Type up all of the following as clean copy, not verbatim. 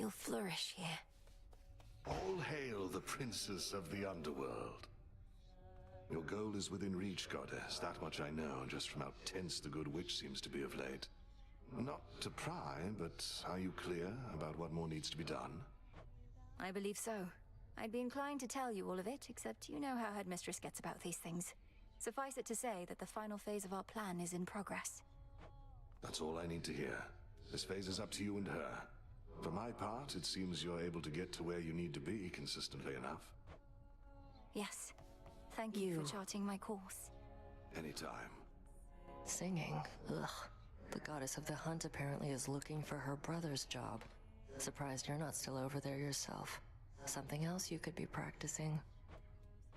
you'll flourish here. All hail the princess of the underworld. Your goal is within reach, goddess. That much I know, just from how tense the good witch seems to be of late. Not to pry, but are you clear about what more needs to be done? I believe so. I'd be inclined to tell you all of it, except you know how Headmistress gets about these things. Suffice it to say that the final phase of our plan is in progress. That's all I need to hear. This phase is up to you and her. For my part, it seems you're able to get to where you need to be consistently enough. Yes. Thank you for charting my course. Anytime. Singing? Ugh. The goddess of the hunt apparently is looking for her brother's job. Surprised you're not still over there yourself. Something else you could be practicing?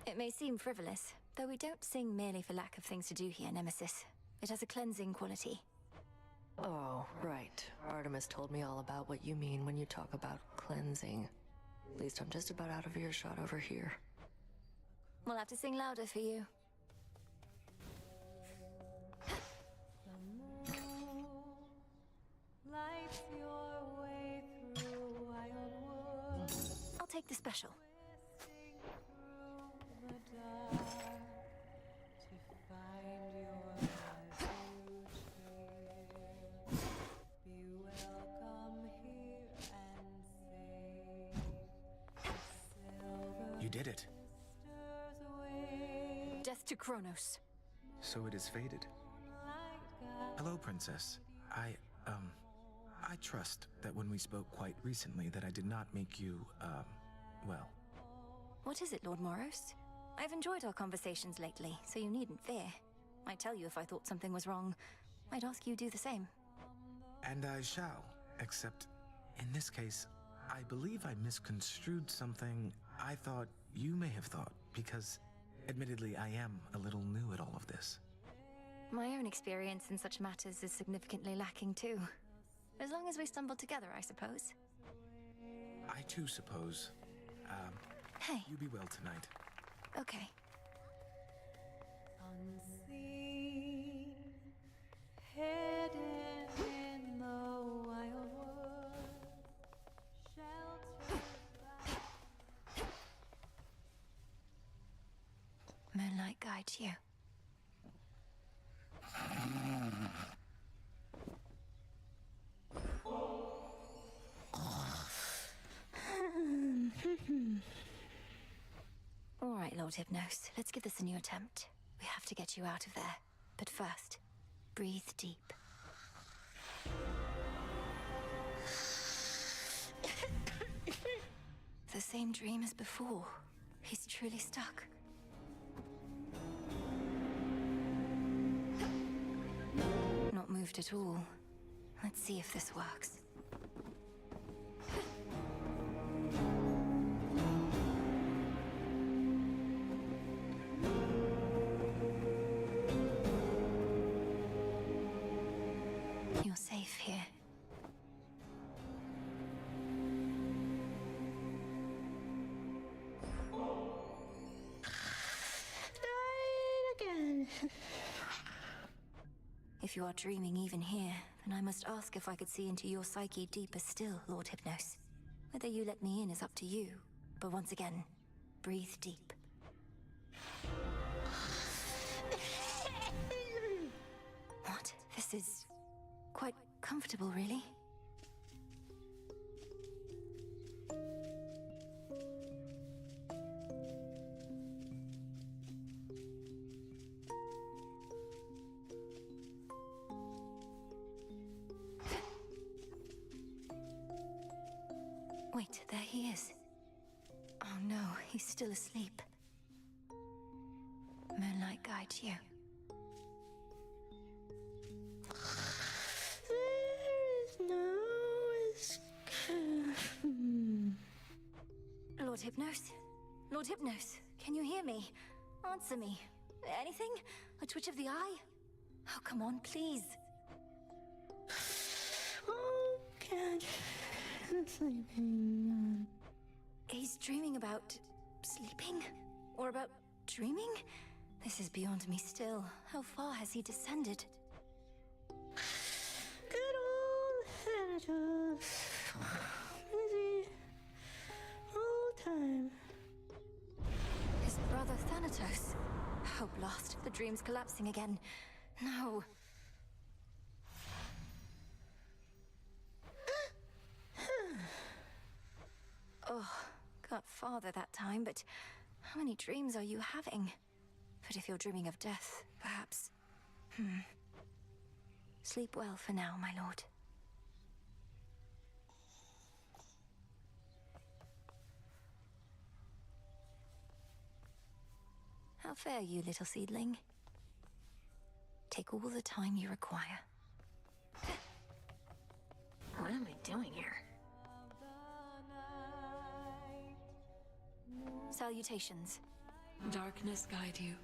It may seem frivolous, though we don't sing merely for lack of things to do here, Nemesis. It has a cleansing quality. Oh, right. Artemis told me all about what you mean when you talk about cleansing. At least I'm just about out of earshot over here. We'll have to sing louder for you. Lights your way through wild woods. I'll take the special. Through the dark to find your refuge. Be welcome here and safe. You did it. Sisters away. Death to Kronos. So it is fated. Hello, Princess. I trust that when we spoke quite recently that I did not make you, well. What is it, Lord Moros? I've enjoyed our conversations lately, so you needn't fear. I'd tell you if I thought something was wrong. I'd ask you do the same. And I shall, except in this case, I believe I misconstrued something I thought you may have thought, because admittedly I am a little new at all of this. My own experience in such matters is significantly lacking too. As long as we stumble together, I suppose. I too suppose. Hey. You be well tonight. Okay. Unseen, hidden in the wild woods, sheltered by Moonlight guides you. All right, Lord Hypnos, let's give this a new attempt. We have to get you out of there. But first, breathe deep. The same dream as before. He's truly stuck. Not moved at all. Let's see if this works. You're safe here. died again. If you are dreaming even here, then I must ask if I could see into your psyche deeper still, Lord Hypnos. Whether you let me in is up to you, but once again, breathe deep. What? This is quite comfortable, really. Wait, there he is. Oh no, he's still asleep. Moonlight guides you. There is no escape. Lord Hypnos? Lord Hypnos, can you hear me? Answer me. Anything? A twitch of the eye? Oh, come on, please. Oh, can't. Sleeping. He's dreaming about sleeping? Or about dreaming? This is beyond me still. How far has he descended? Good old Thanatos. Is he time. His brother Thanatos. Hope lost. The dream's collapsing again. No. Oh, got farther that time, but how many dreams are you having? But if you're dreaming of death, perhaps... Sleep well for now, my lord. How fare you, little seedling? Take all the time you require. What am I doing here? Salutations. Darkness guide you.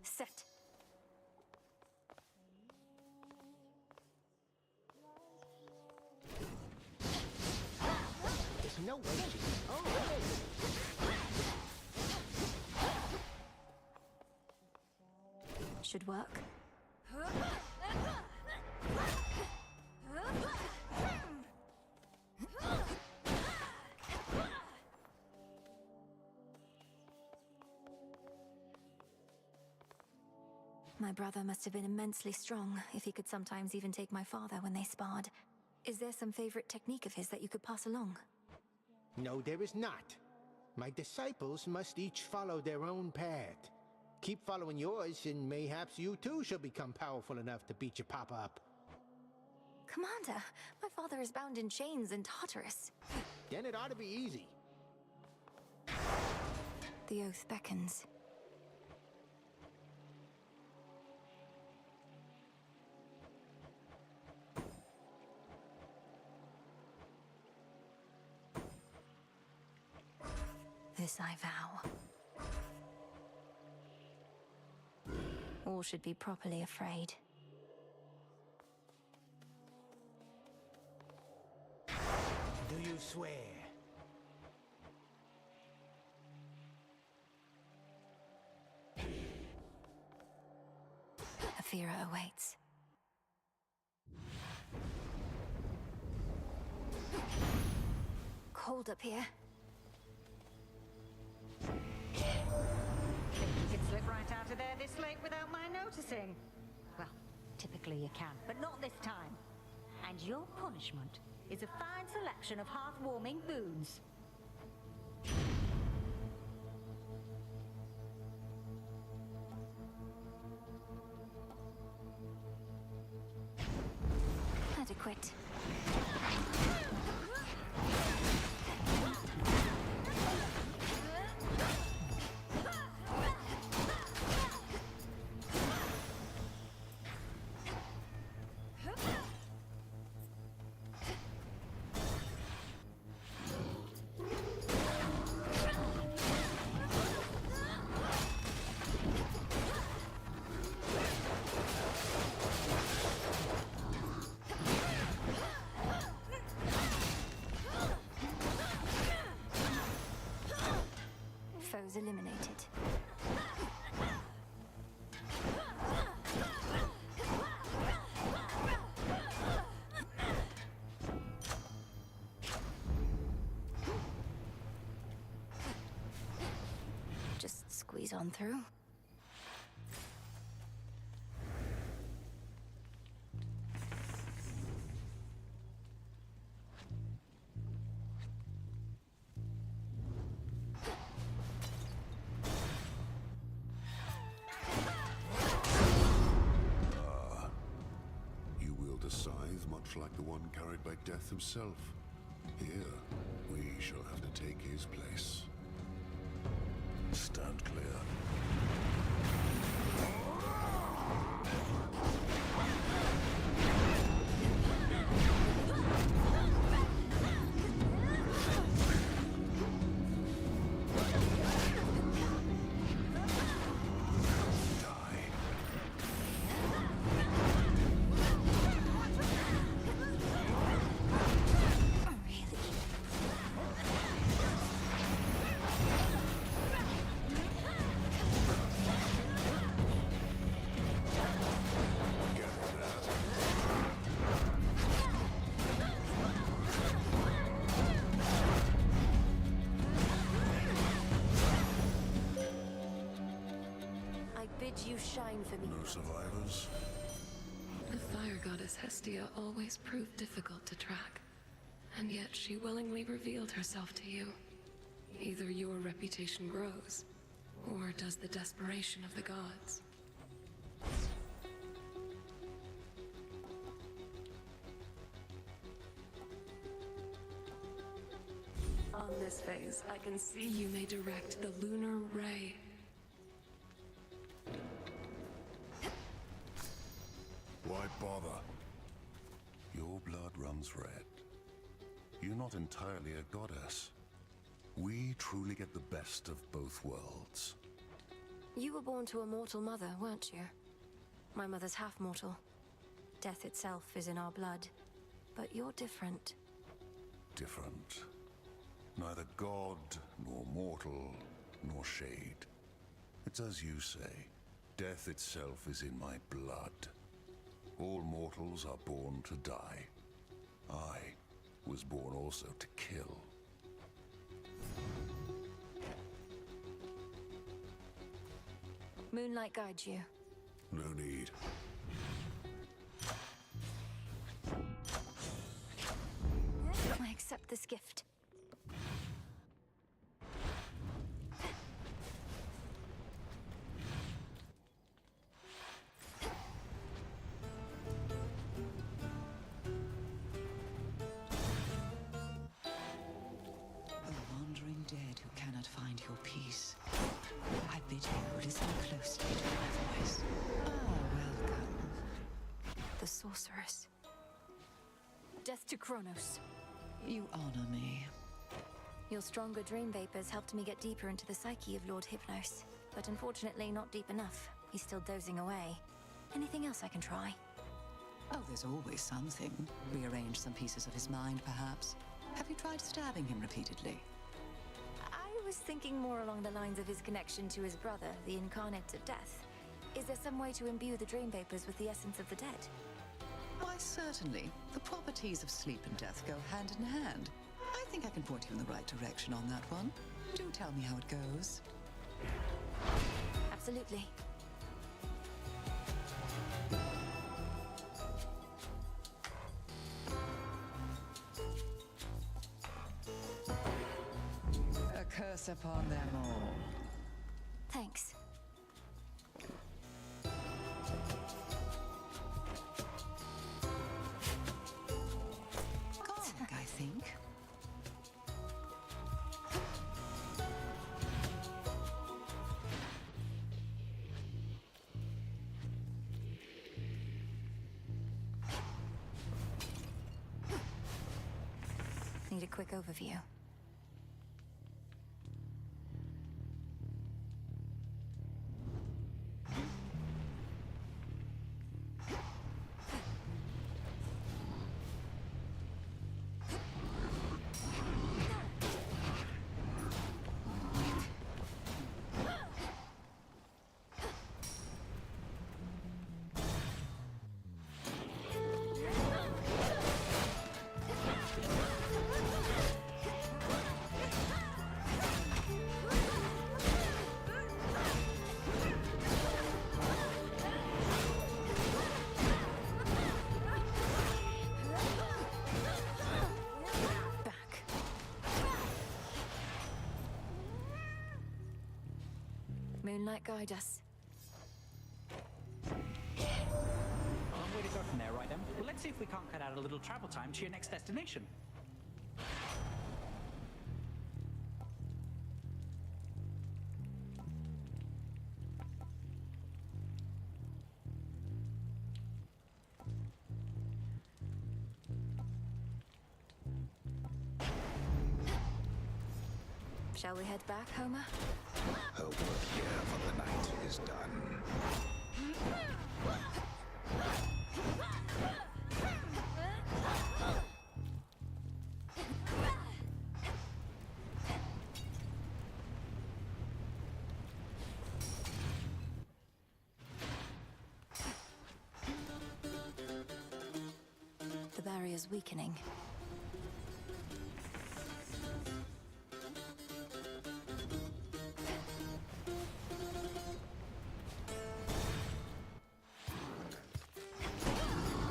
Set. There's no way she... Oh! Should work. My brother must have been immensely strong, if he could sometimes even take my father when they sparred. Is there some favorite technique of his that you could pass along? No, there is not. My disciples must each follow their own path. Keep following yours, and mayhaps you too shall become powerful enough to beat your papa up. Commander, my father is bound in chains in Tartarus. Then it ought to be easy. The oath beckons. This I vow. All should be properly afraid. Do you swear? Aphira awaits. Cold up here. You could slip right out of there this late without my noticing. Well, typically you can, but not this time. And your punishment is a fine selection of hearth-warming boons. Adequate. Foes eliminated. Just squeeze on through. a scythe much like the one carried by Death himself. Here, we shall have to take his place. Stand clear. You shine for me. No survivors? The fire goddess Hestia always proved difficult to track, and yet she willingly revealed herself to you. Either your reputation grows, or does the desperation of the gods. On this phase, I can see you may direct the lunar ray. Why bother? Your blood runs red. You're not entirely a goddess. We truly get the best of both worlds. You were born to a mortal mother, weren't you? My mother's half-mortal. Death itself is in our blood. But you're different. Different. Neither god, nor mortal, nor shade. It's as you say. Death itself is in my blood. All mortals are born to die. I was born also to kill. Moonlight guides you. No need. I accept this gift. Sorceress. Death to Kronos. You honor me. Your stronger dream vapors helped me get deeper into the psyche of Lord Hypnos, but unfortunately not deep enough. He's still dozing away. Anything else I can try? Oh, there's always something. Rearrange some pieces of his mind, perhaps. Have you tried stabbing him repeatedly? I was thinking more along the lines of his connection to his brother, the incarnate of death. Is there some way to imbue the dream vapors with the essence of the dead? Why, certainly. The properties of sleep and death go hand in hand. I think I can point you in the right direction on that one. Do tell me how it goes. Absolutely. A curse upon them all. Thanks. I think. Need a quick overview. Moonlight guide us. Long way to go from there, right then? Well, let's see see if we can't cut out a little travel time to your next destination. Shall we head back, Homer? Her work here for the night is done. The barrier's weakening.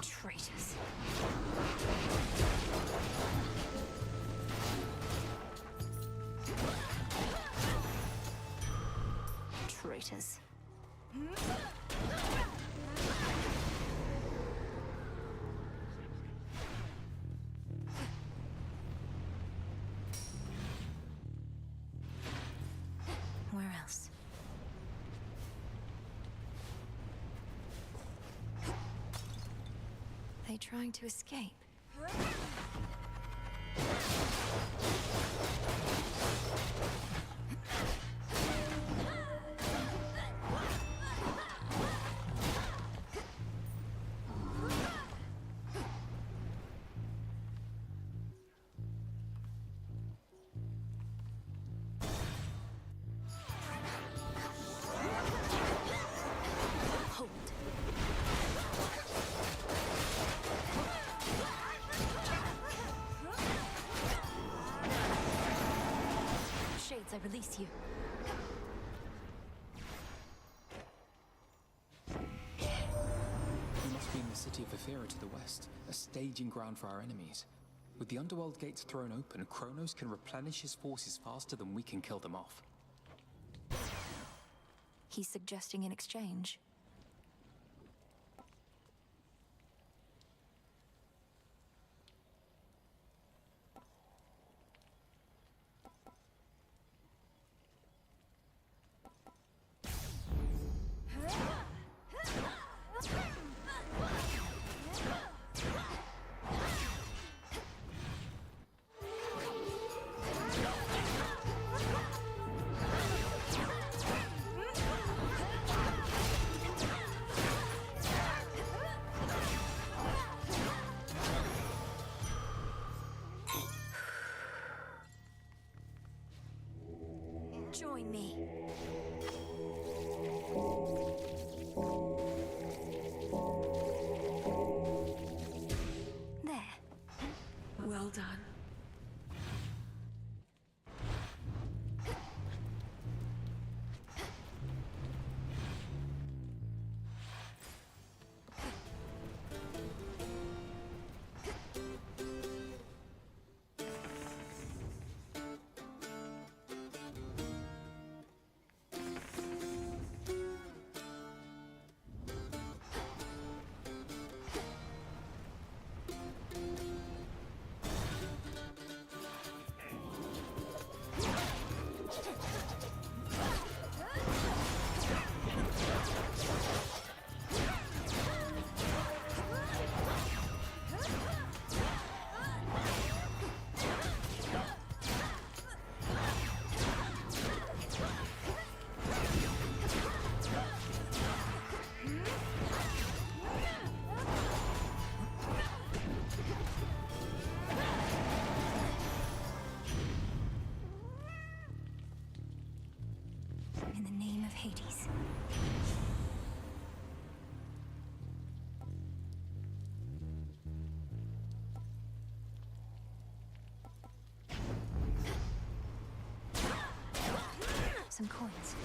Traitors. Traitors. Where else? They trying to escape? Hold. Shades, I release you. We must be in the city of Ethera to the west, a staging ground for our enemies. With the underworld gates thrown open, Kronos can replenish his forces faster than we can kill them off. He's suggesting an exchange. Join me. There. Well done. In the name of Hades. Some coins.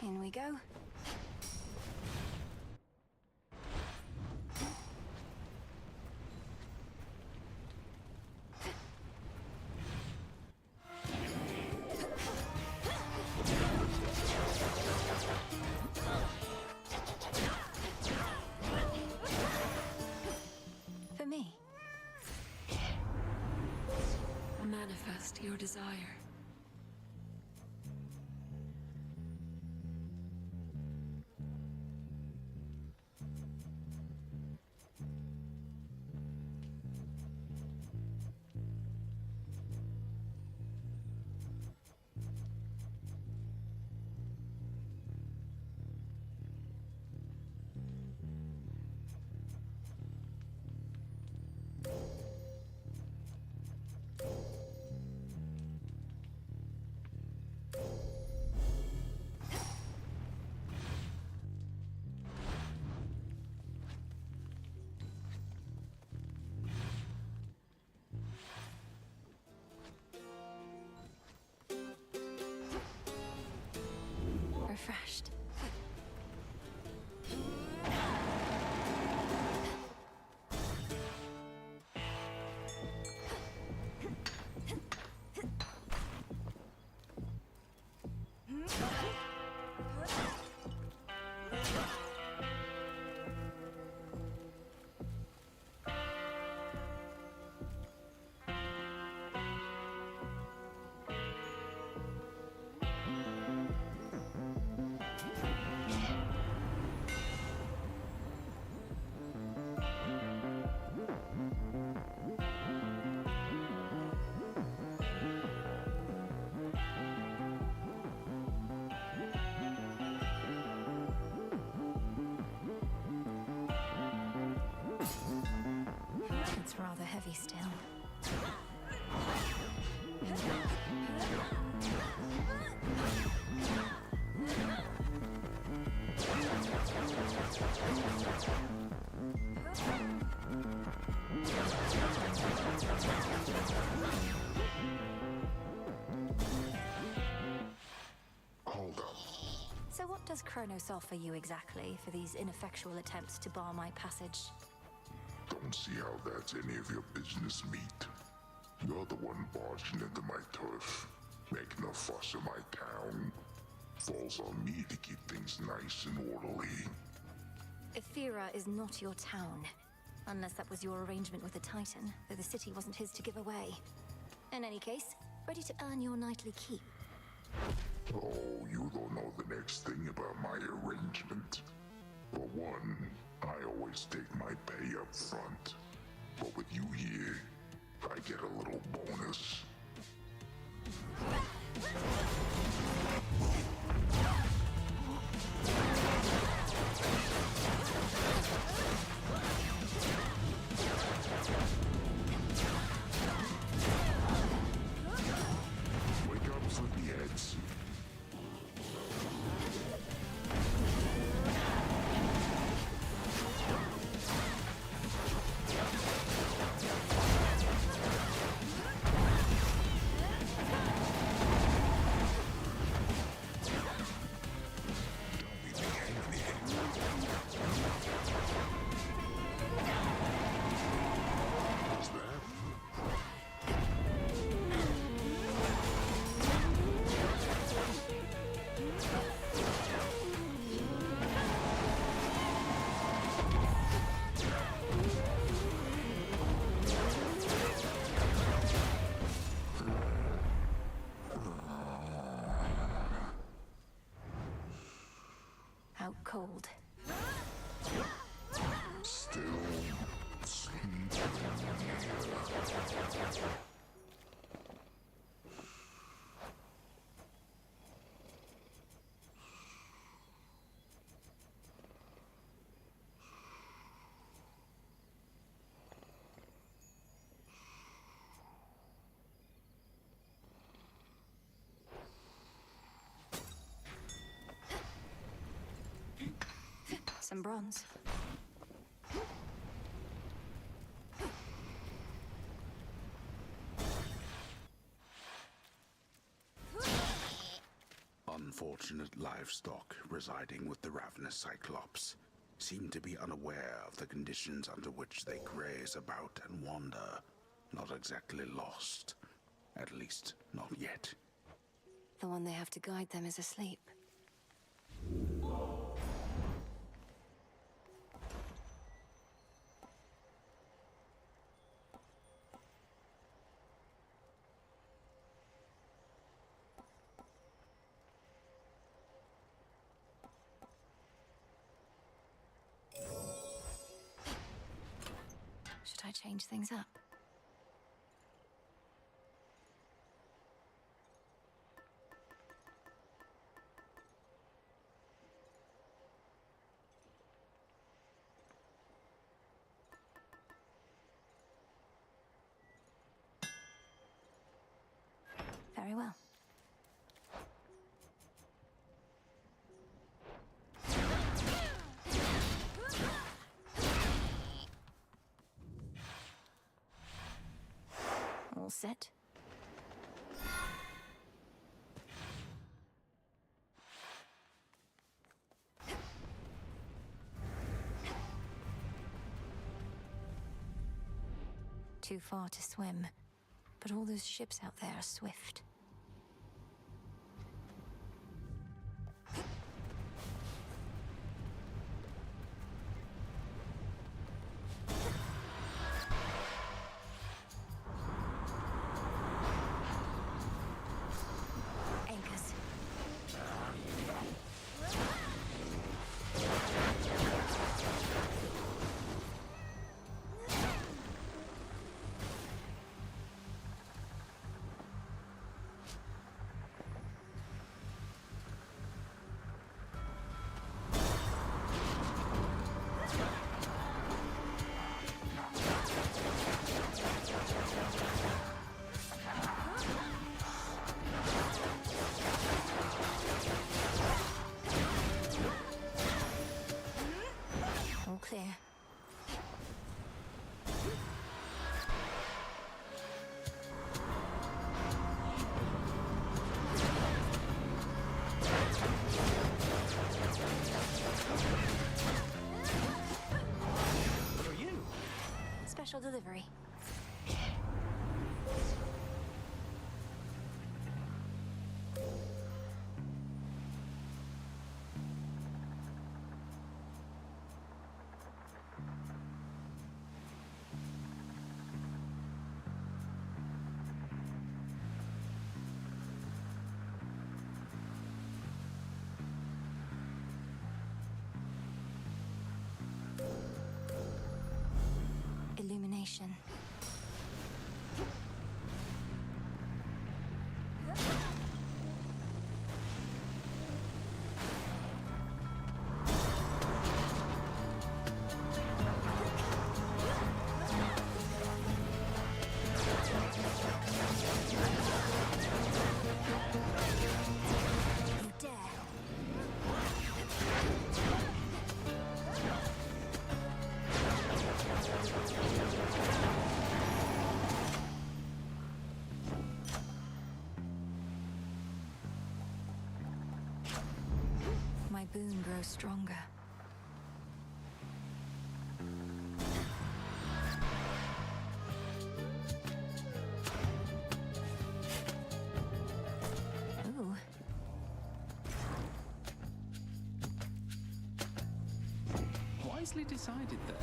In we go. For me. Manifest your desire. Refreshed. It's rather heavy still. Hold up. So what does Kronos offer you exactly for these ineffectual attempts to bar my passage? Don't see how that's any of your business, meat. You're the one barging into my turf, making a fuss in my town. Falls on me to keep things nice and orderly. Ethera is not your town. Unless that was your arrangement with the Titan, though the city wasn't his to give away. In any case, ready to earn your nightly keep. Oh, you don't know the next thing about my arrangement. For one, I always take my pay up front. But with you here, I get a little bonus. Wake up, sleepyheads. Out cold. Still sleeping. Some bronze. On unfortunate livestock residing with the ravenous Cyclops seem to be unaware of the conditions under which they graze about and wander. Not exactly lost. At least, not yet. The one they have to guide them is asleep. Should I change things up? Very well. All set. Too far to swim, but all those ships out there are swift. Anchors. All clear. For you. Special delivery. Illumination. You dare. My boon grows stronger. Ooh. Wisely decided there.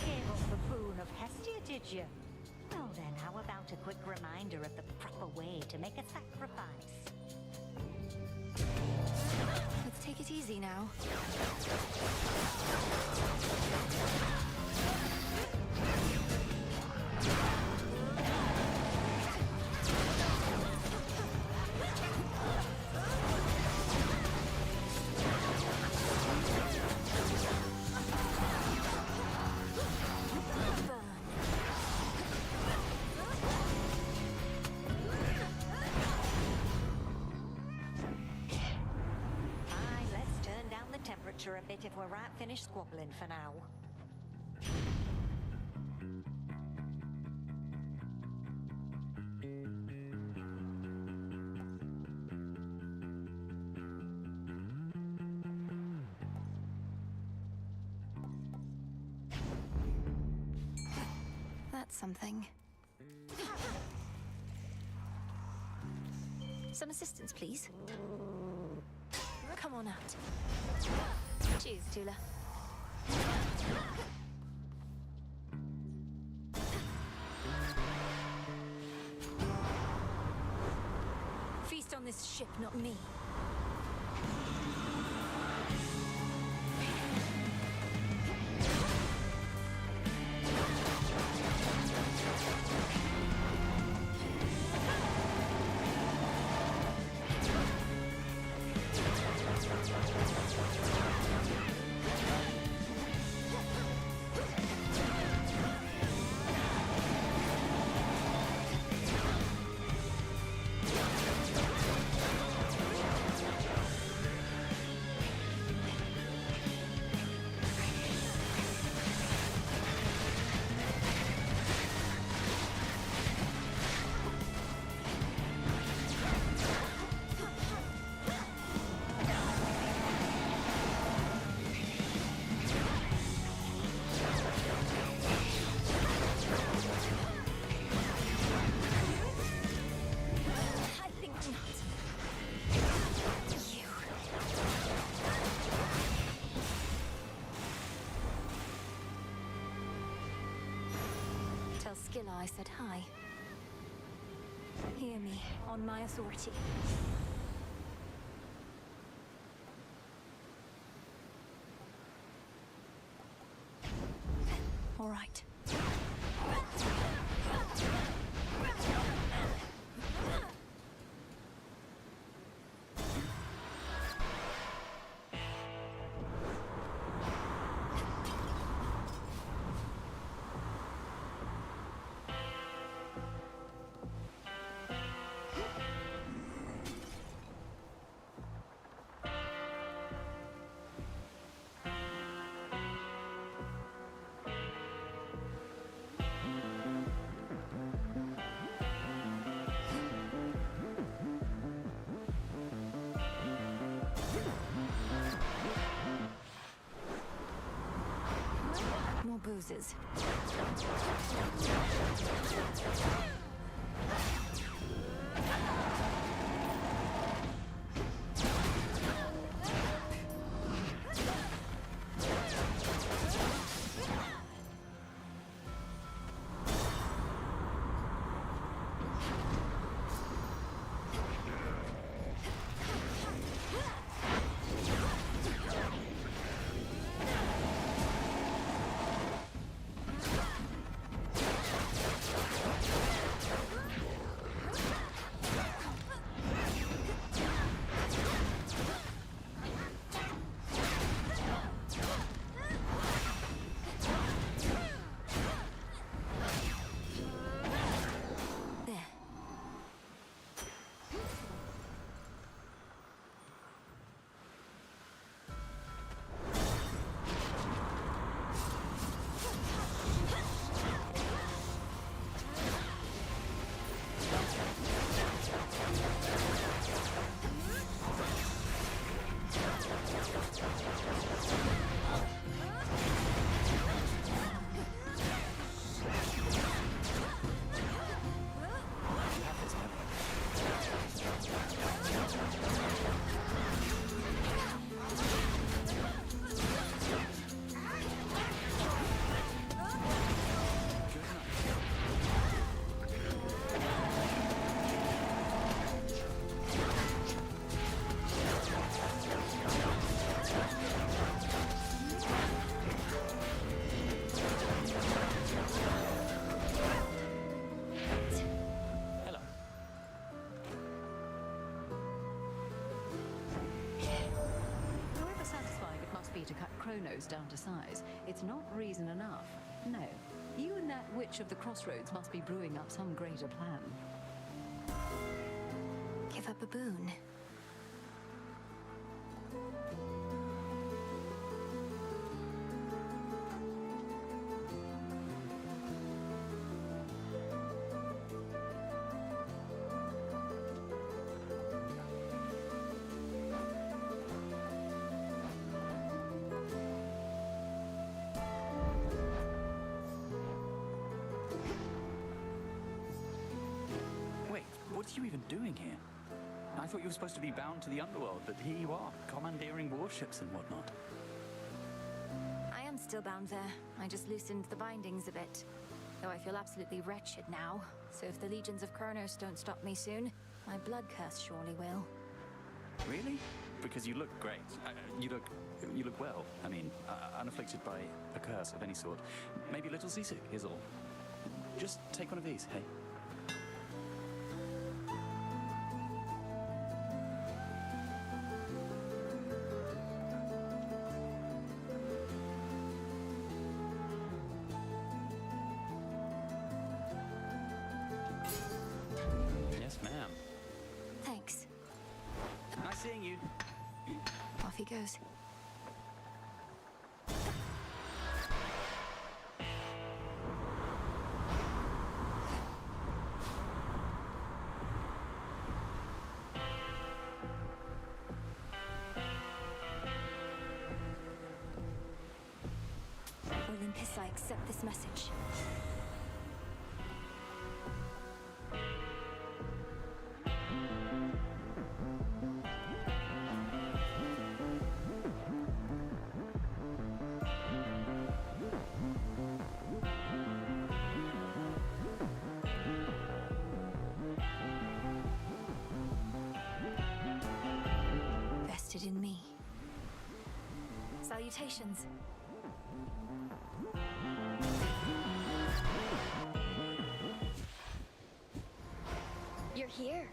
Gave us the boon of Hestia, did you? Well then, how about a quick reminder of the proper way to make a sacrifice? Let's take it easy now. banter a bit if we're right finished squabbling for now. That's something. Some assistance, please. Come on out. Cheers, Tula. Feast on this ship, not me. Skilla I said hi. Hear me, on my authority. All right. More boozes. To cut Kronos down to size, it's not reason enough. No, you and that witch of the crossroads must be brewing up some greater plan. Give up a boon. are you even doing here? I thought you were supposed to be bound to the underworld, but here you are, commandeering warships and whatnot. I am still bound there. I just loosened the bindings a bit. Though I feel absolutely wretched now. So if the legions of Kronos don't stop me soon, my blood curse surely will. Really? Because you look great. You look well. I mean, unafflicted by a curse of any sort. Maybe a little seasick is all. Just take one of these, hey? Yes, ma'am. Thanks. Nice seeing you. Off he goes. Olympus, I accept this message. Vested in me. Salutations. You're here.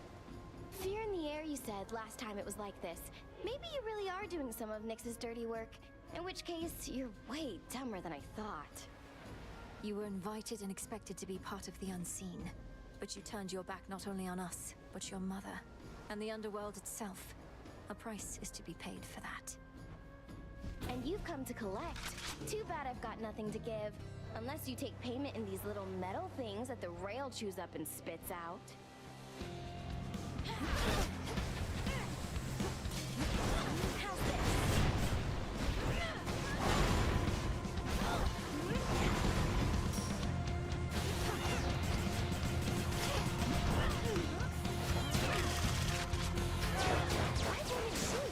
Fear in the air, you said last time it was like this. Maybe you really are doing some of Nyx's dirty work. In which case, you're way dumber than I thought. You were invited and expected to be part of the unseen. But you turned your back not only on us, but your mother, and the underworld itself. A price is to be paid for that. And you've come to collect. Too bad I've got nothing to give. Unless you take payment in these little metal things that the rail chews up and spits out. How's this? Why can't it shoot?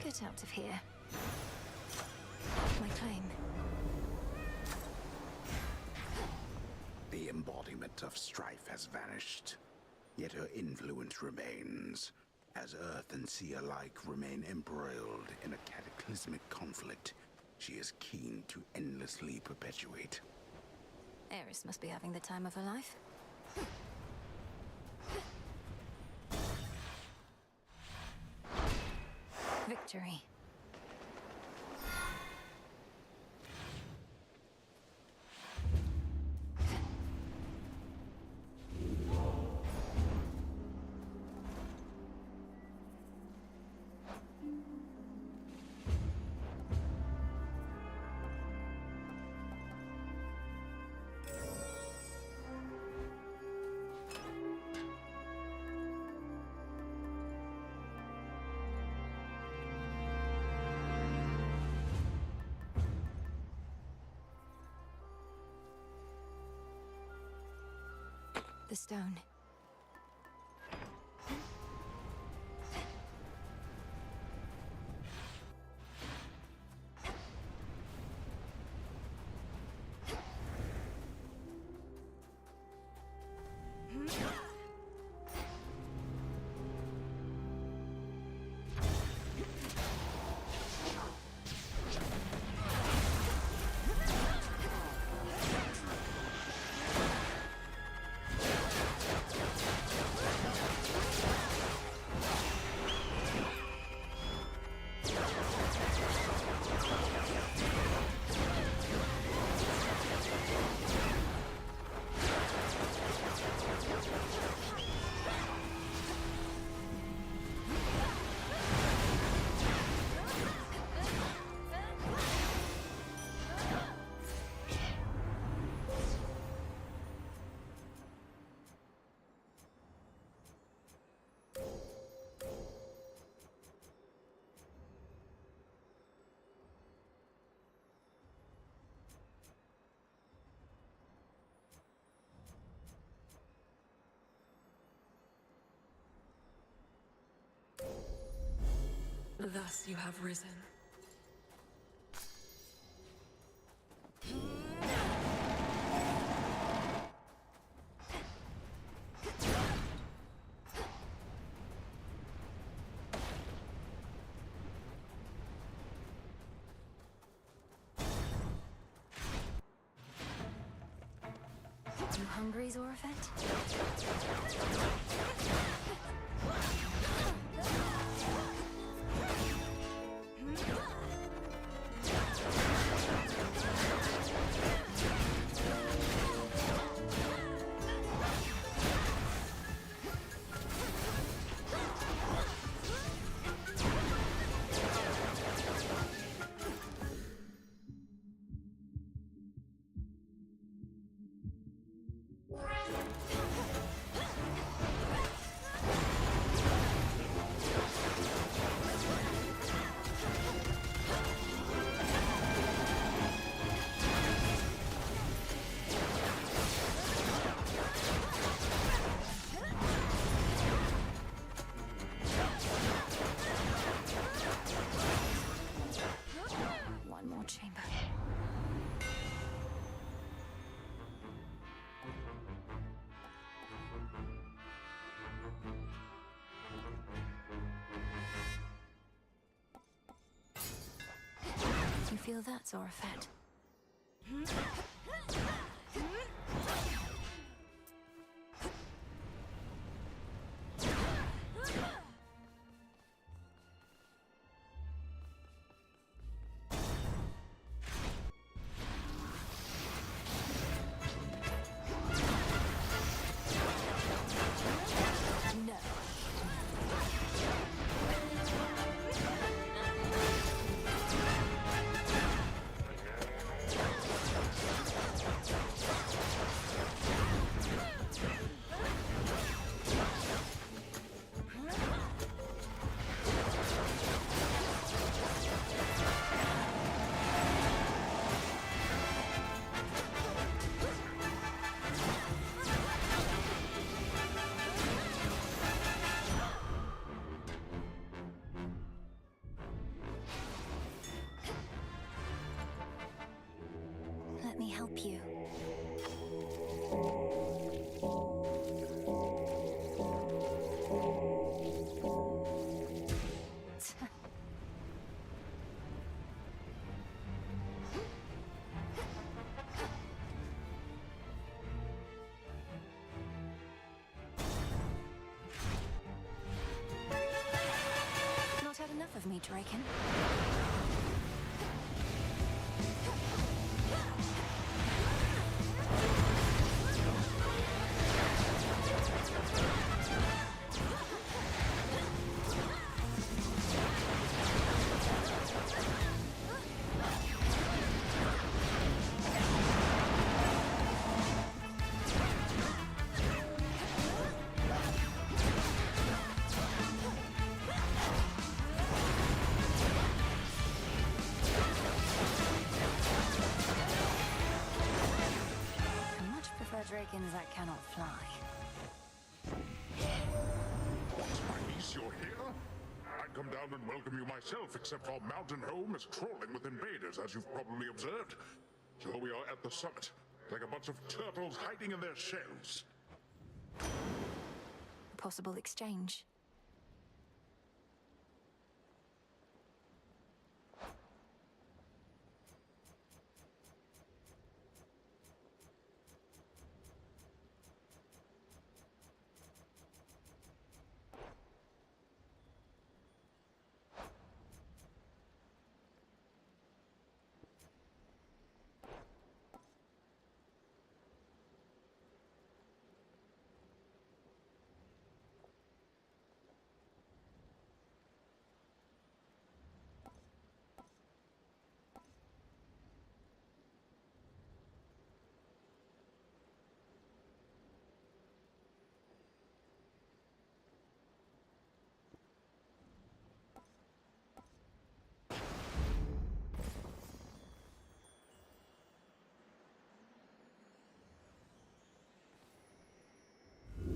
Get out of here. My claim. The embodiment of strife has vanished, yet her influence remains, as Earth and Sea alike remain embroiled in a cataclysmic conflict she is keen to endlessly perpetuate. Eris must be having the time of her life. Victory. The stone. Thus you have risen. You hungry, Zorfet? One more chamber. You feel that, Zorfet? No. Let me help you. Not had enough of me, Draken. Dragons that cannot fly. What, my niece, you're here? I'd come down and welcome you myself, except our mountain home is crawling with invaders, as you've probably observed. So we are at the summit, like a bunch of turtles hiding in their shells. Possible exchange.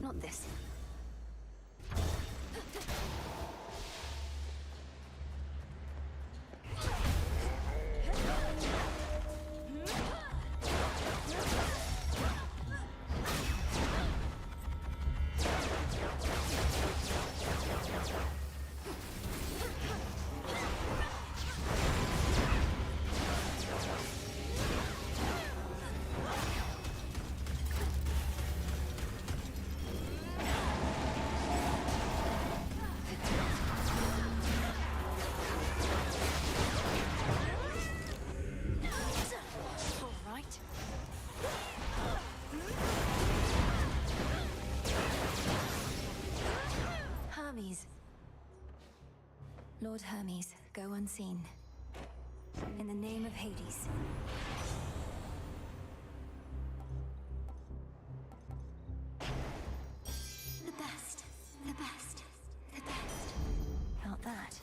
Not this. Hermes. Lord Hermes, go unseen. In the name of Hades. The best, the best, the best. Not that.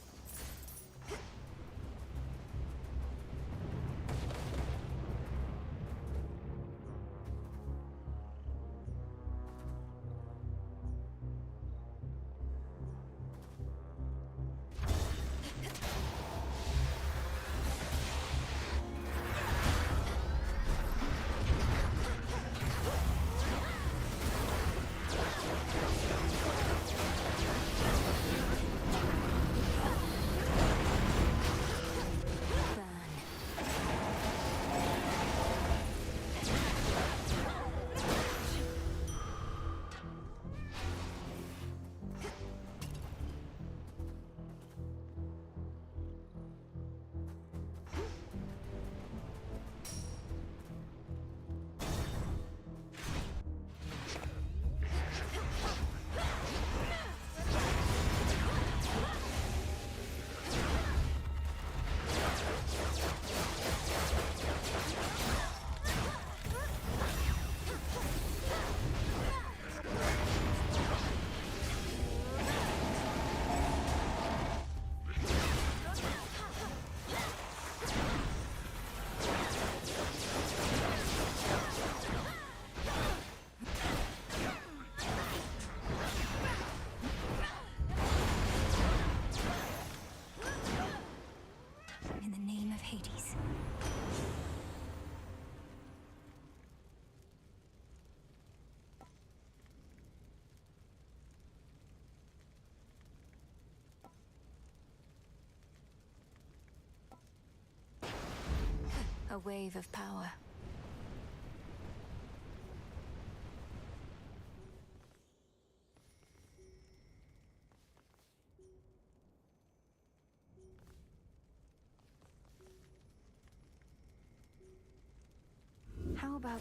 In the name of Hades. A wave of power. How about...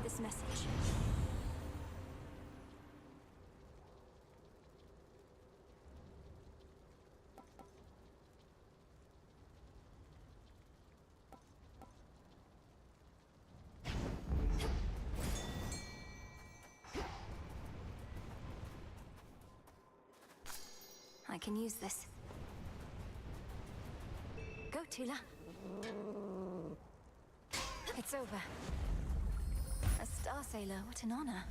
this message. I can use this. Go, Tula. It's over. A Star Sailor, what an honor.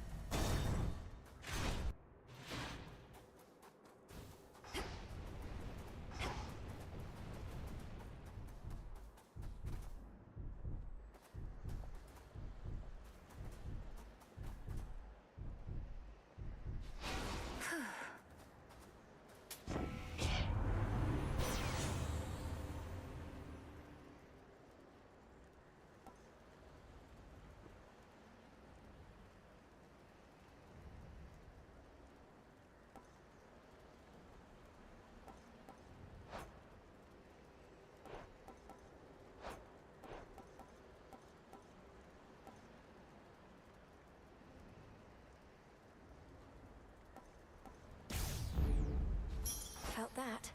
Felt that.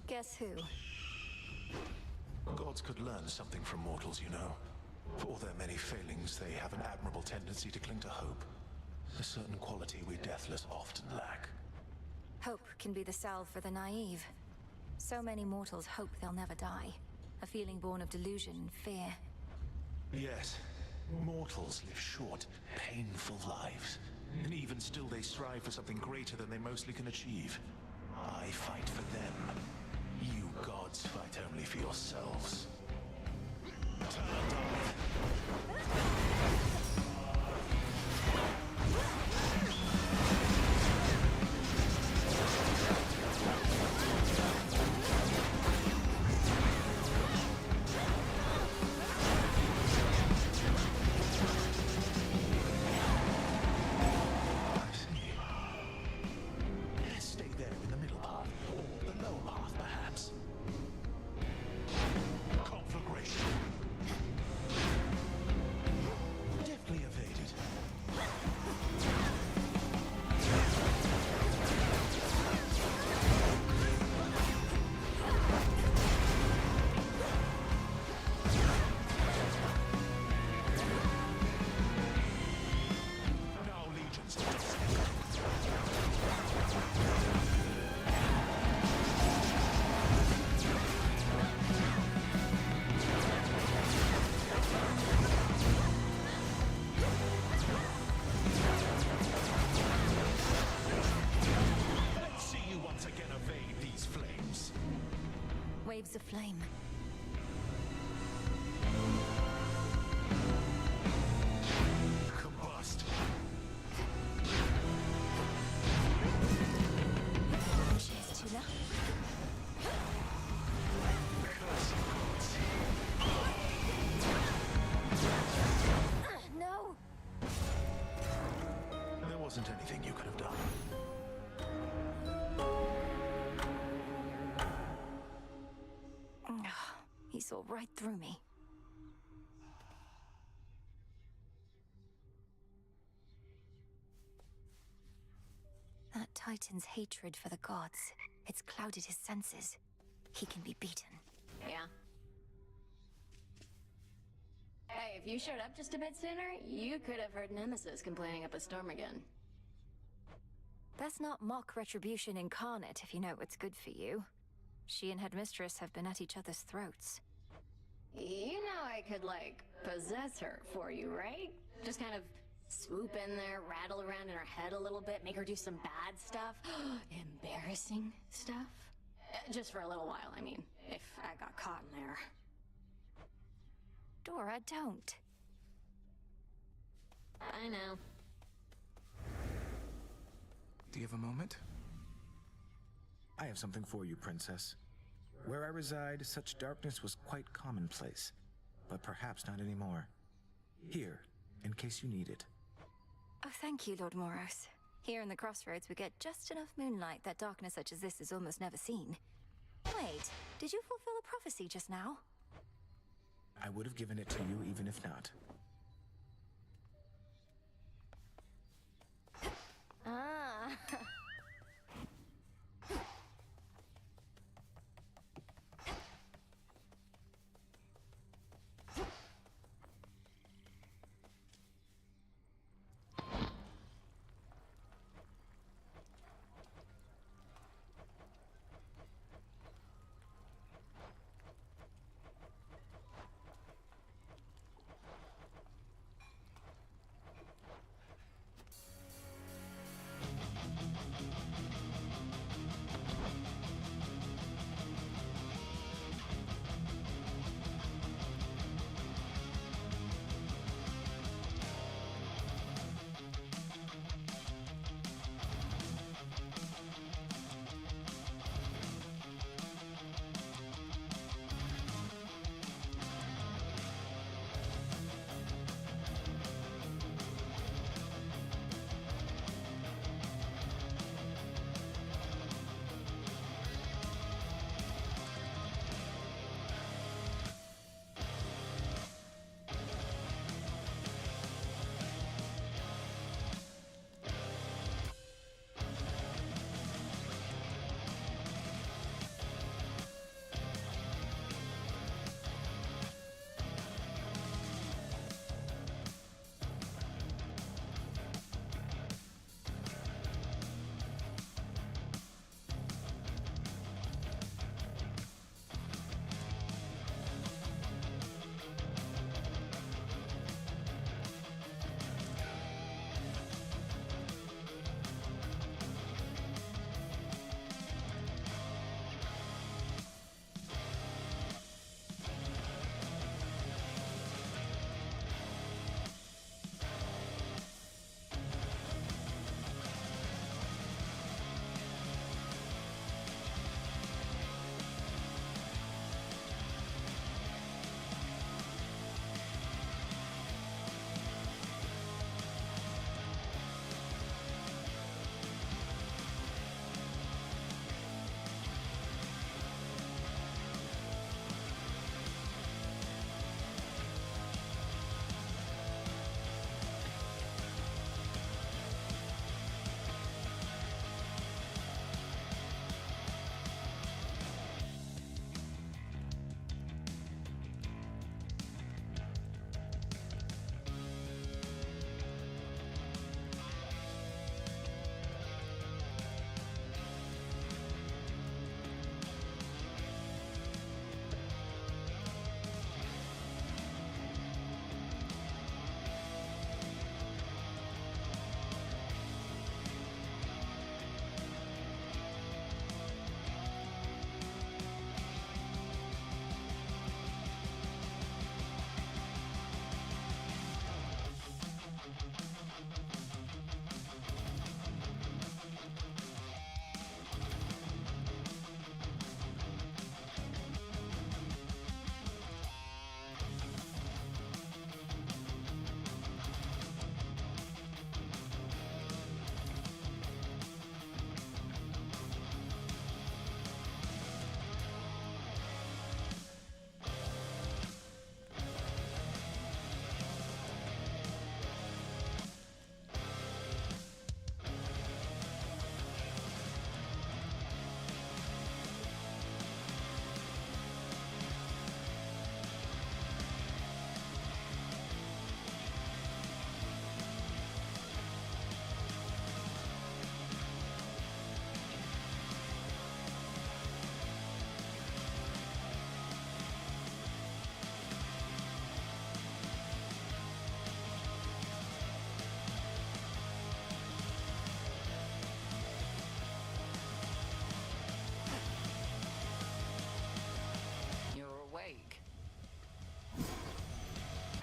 Guess who? Gods could learn something from mortals, you know. For all their many failings, they have an admirable tendency to cling to hope. A certain quality we deathless often lack. Hope can be the salve for the naive. So many mortals hope they'll never die. A feeling born of delusion and fear. Yes, mortals live short, painful lives. And even still they strive for something greater than they mostly can achieve. I fight for them. You gods fight only for yourselves. Turned off. Waves of flame. Combust. Cheers, Tula. No! There wasn't anything you could have done. He saw right through me. That Titan's hatred for the gods, it's clouded his senses. He can be beaten. Yeah. Hey, if you showed up just a bit sooner, you could have heard Nemesis complaining up a storm again. That's not mock retribution incarnate, if you know what's good for you. She and Headmistress have been at each other's throats. You know I could, like, possess her for you, right? Just kind of swoop in there, rattle around in her head a little bit, make her do some bad stuff. Embarrassing stuff? Just for a little while, I mean, if I got caught in there. Dora, don't. I know. Do you have a moment? I have something for you, Princess. Where I reside, such darkness was quite commonplace, but perhaps not anymore. Here, in case you need it. Oh, thank you, Lord Moros. Here in the Crossroads, we get just enough moonlight that darkness such as this is almost never seen. Wait, did you fulfill a prophecy just now? I would have given it to you even if not. Ah.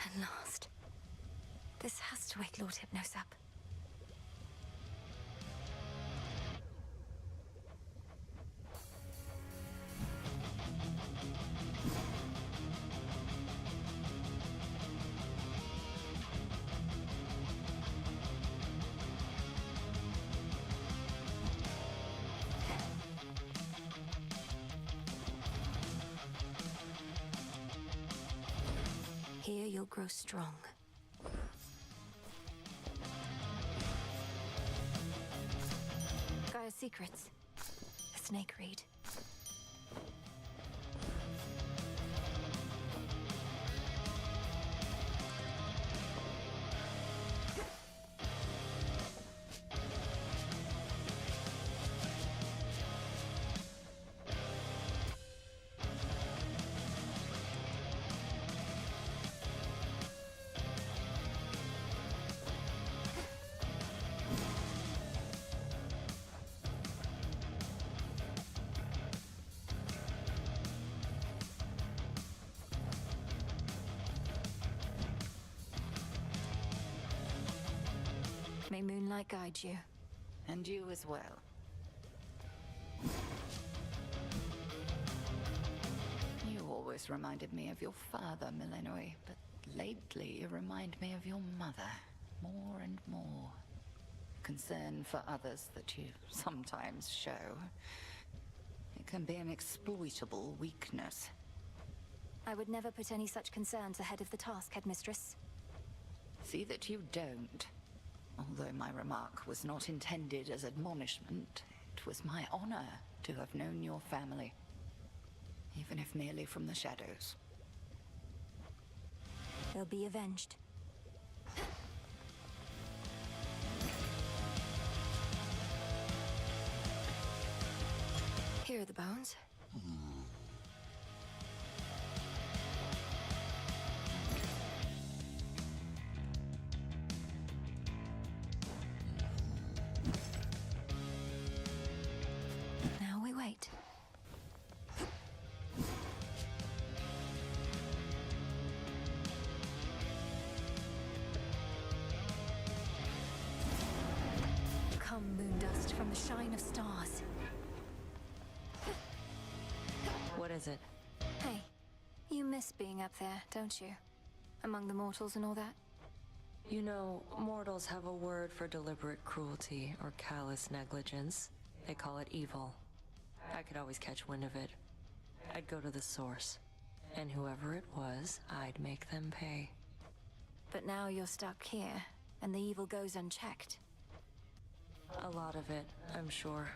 At last. This has to wake Lord Hypnos up. you'll grow strong. Gaia's secrets. The snake reed. May moonlight guide you. And you as well. You always reminded me of your father, Millenoi, but lately you remind me of your mother. More and more. Concern for others that you sometimes show. It can be an exploitable weakness. I would never put any such concerns ahead of the task, Headmistress. See that you don't. Although my remark was not intended as admonishment, it was my honor to have known your family, even if merely from the shadows. They'll be avenged. Here are the bones. Now we wait. Come, moondust, from the shine of stars. What is it? Hey, you miss being up there, don't you? Among the mortals and all that? You know, mortals have a word for deliberate cruelty or callous negligence. They call it evil. I could always catch wind of it. I'd go to the source. And whoever it was, I'd make them pay. But now you're stuck here, and the evil goes unchecked. A lot of it, I'm sure.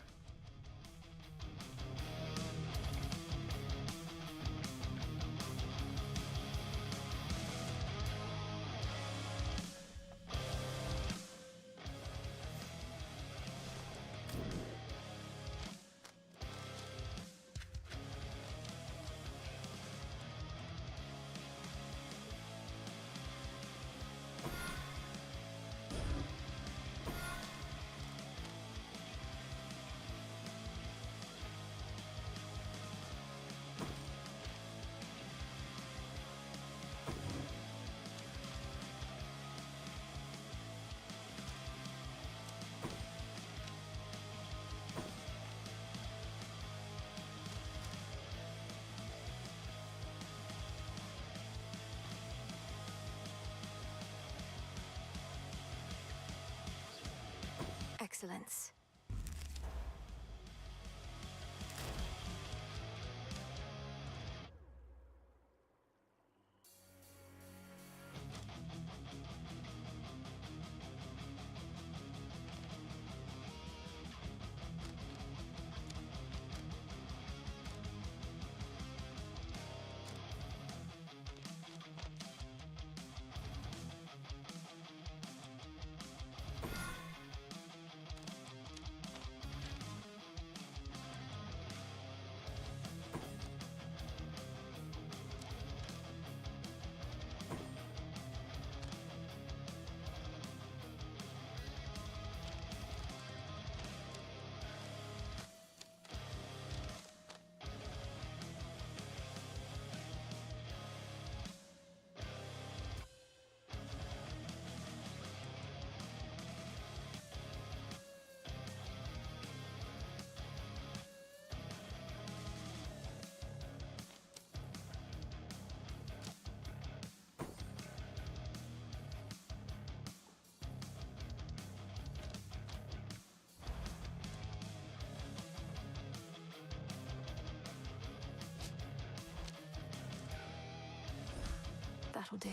Excellence. That'll do.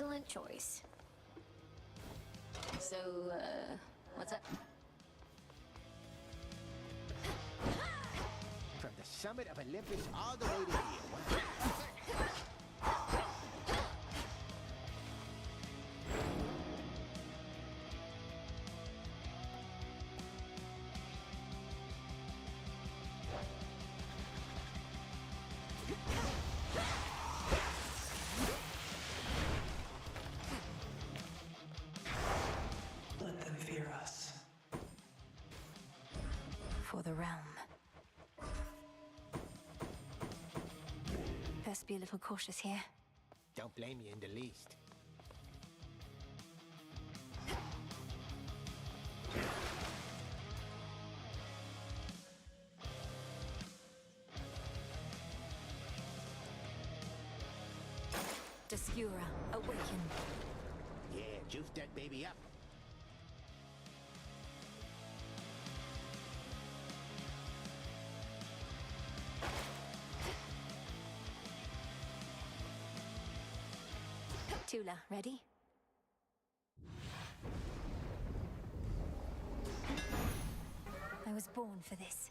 Excellent choice. So, what's up? From the summit of Olympus all the way to here. Let them fear us. For the realm. Best be a little cautious here. Don't blame you in the least. Descura, awaken. Yeah, juice that baby up. Tula, ready? I was born for this.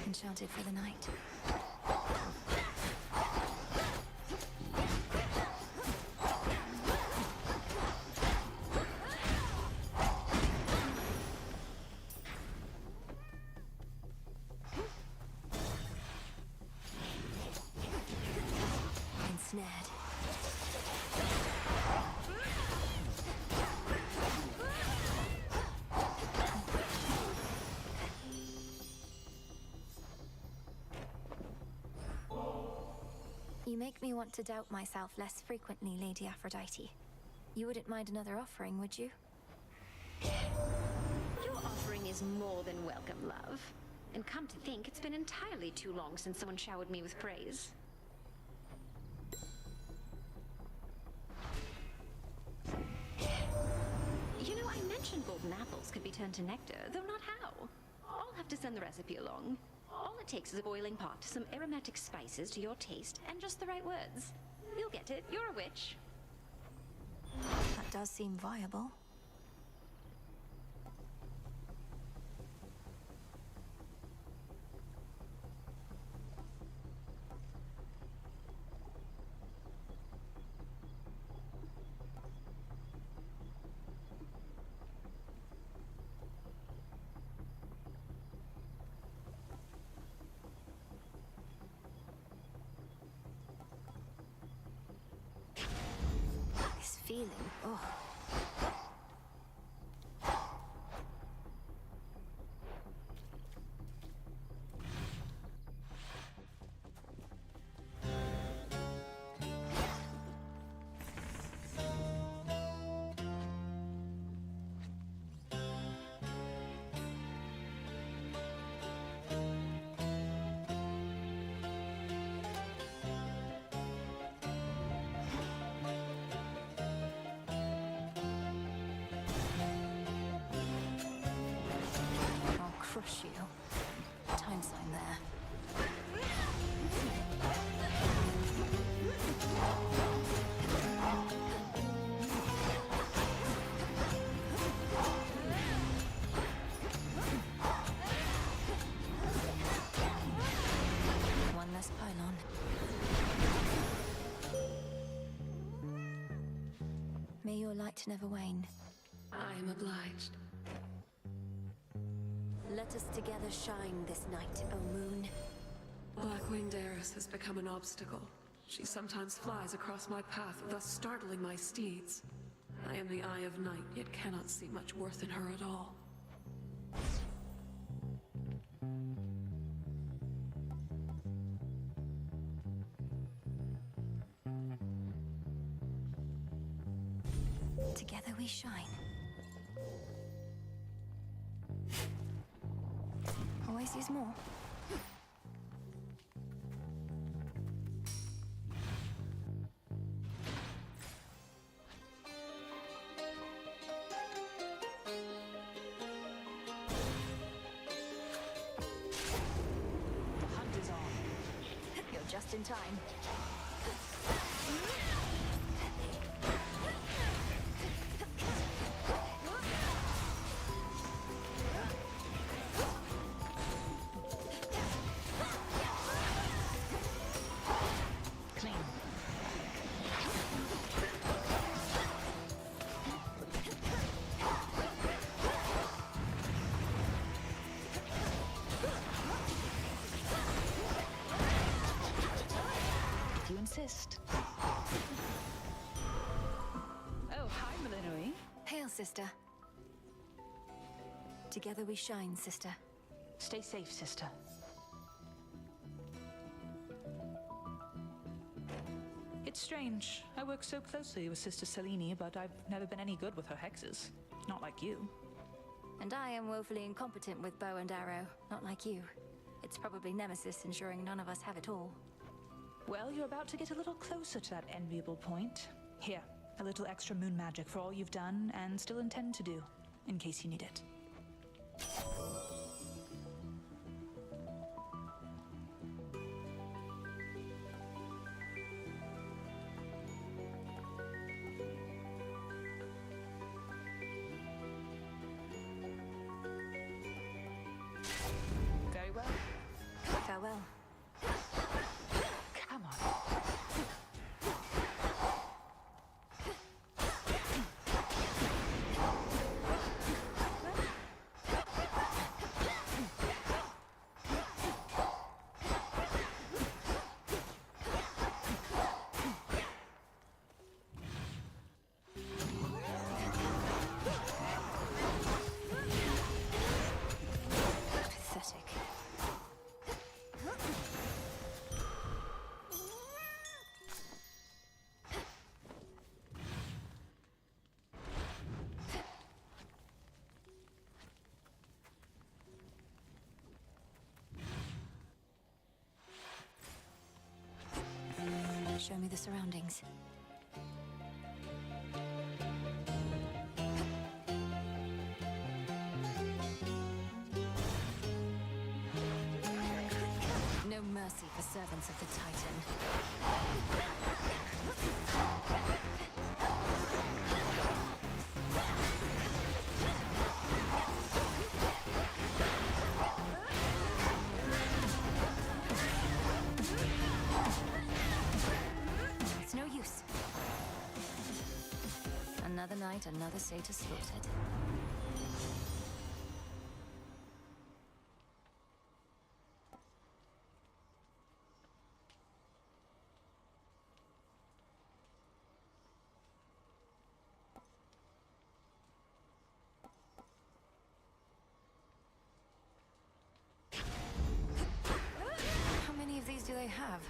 Enchanted for the night. Ensnared. You make me want to doubt myself less frequently, Lady Aphrodite. You wouldn't mind another offering, would you? Your offering is more than welcome, love. And come to think, it's been entirely too long since someone showered me with praise. You know, I mentioned golden apples could be turned to nectar, though not how. I'll have to send the recipe along. All it takes is a boiling pot, some aromatic spices to your taste, and just the right words. You'll get it. You're a witch. That does seem viable. This feeling, oh. Crush you. Time sign there. One less pylon. May your light never wane. I am obliged. Let us together shine this night, O moon. Black-winged Eris has become an obstacle. She sometimes flies across my path, thus startling my steeds. I am the Eye of Night, yet cannot see much worth in her at all. Together we shine. Always use more. The hunt is on. You're just in time. Clean. If you insist. Oh, hi, Millenoi. Hail, sister. Together we shine, sister. Stay safe, sister. It's strange. I work so closely with Sister Selene, but I've never been any good with her hexes. Not like you. And I am woefully incompetent with bow and arrow, not like you. It's probably Nemesis ensuring none of us have it all. Well, you're about to get a little closer to that enviable point. Here, a little extra moon magic for all you've done and still intend to do, in case you need it. Very well. Farewell. Come on. Pathetic. Show me the surroundings. No mercy for servants of the Titan. It's no use. Another night, another satyr slaughtered. How many of these do they have?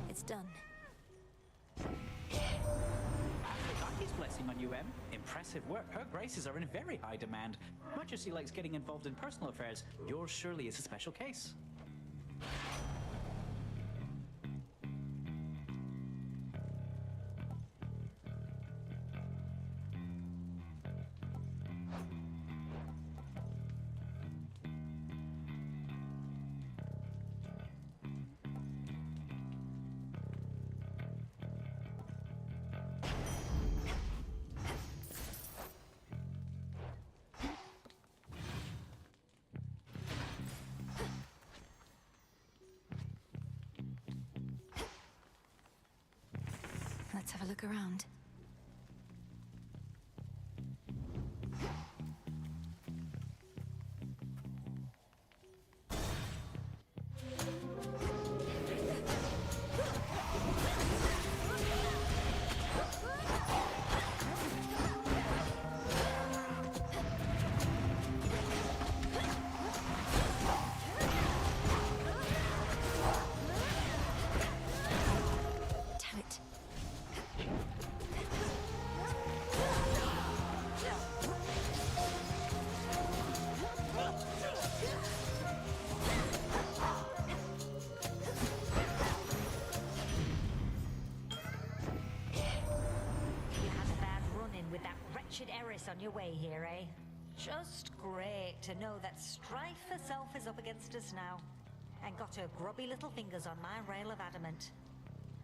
It's done. Aphrodite's blessing on you, Em. Impressive work. Her graces are in very high demand. Much as she likes getting involved in personal affairs, yours surely is a special case. a look around. On your way here, eh? Just great to know that strife herself is up against us now, and got her grubby little fingers on my rail of adamant.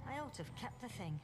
I ought to have kept the thing.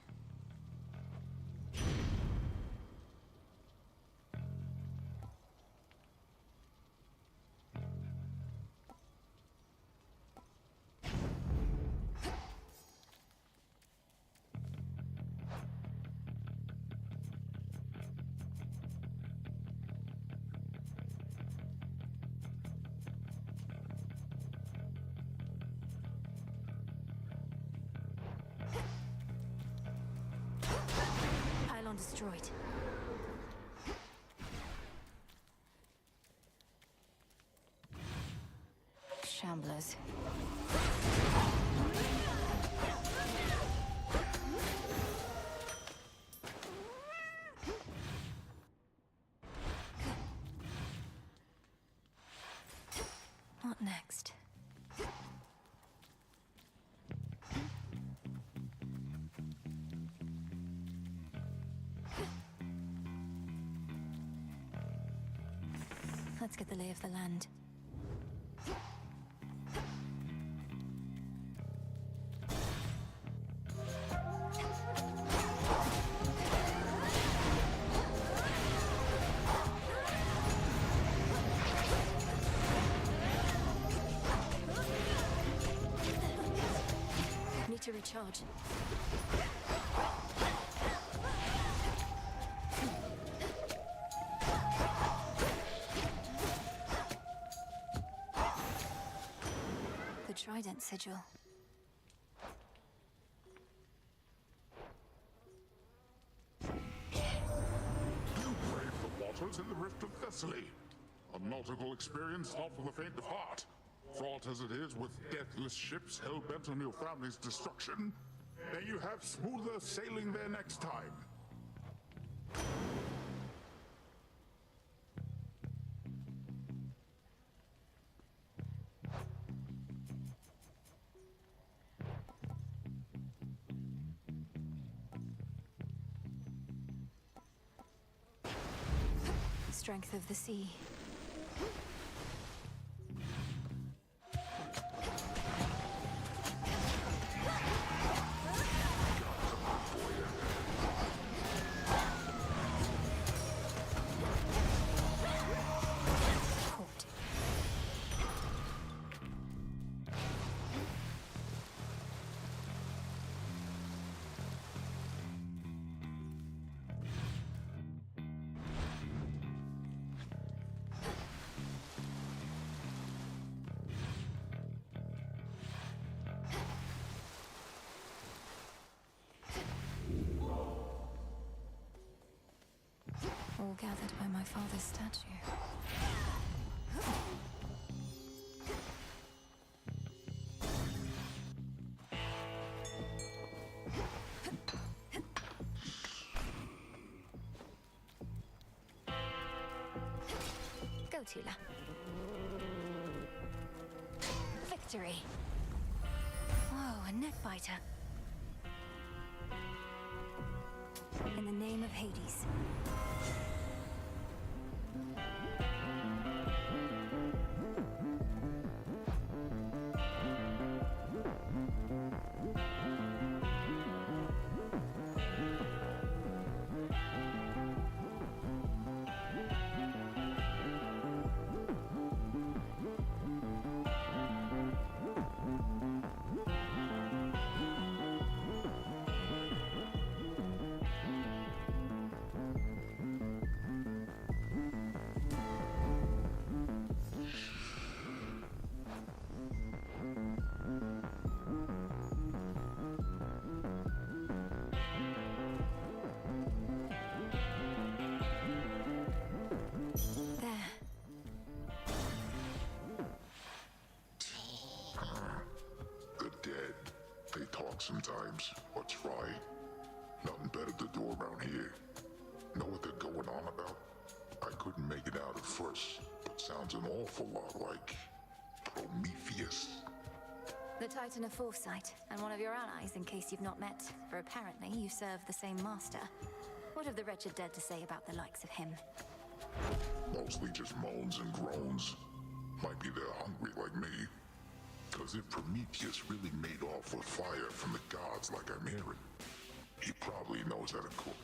Destroyed. Shamblers. What next? Let's get the lay of the land. Need to recharge. Trident sigil. You braved the waters in the Rift of Thessaly. A nautical experience not for the faint of heart. Fraught as it is with deathless ships hell-bent on your family's destruction, may you have smoother sailing there next time. Strength of the sea. All gathered by my father's statue. Go, Tula. Victory! Whoa, a net biter. In the name of Hades. sometimes, or try. Nothing better to do around here. Know what they're going on about? I couldn't make it out at first, but sounds an awful lot like Prometheus. The Titan of Foresight, and one of your allies in case you've not met, for apparently you serve the same master. What have the wretched dead to say about the likes of him? Mostly just moans and groans. Might be they're hungry like me. Cause if Prometheus really made off with fire from the gods like I'm hearing, he probably knows how to cook.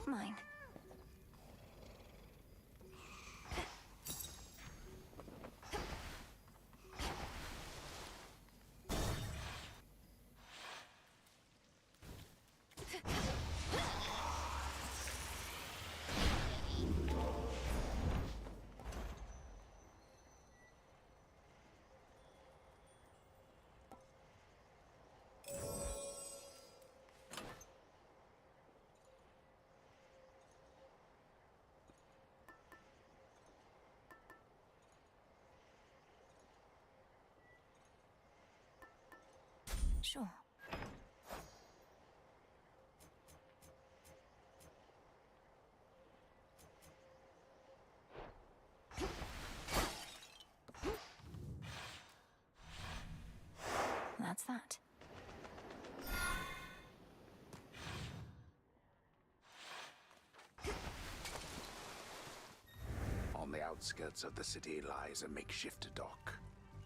Mine. Sure. That's that. On the outskirts of the city lies a makeshift dock,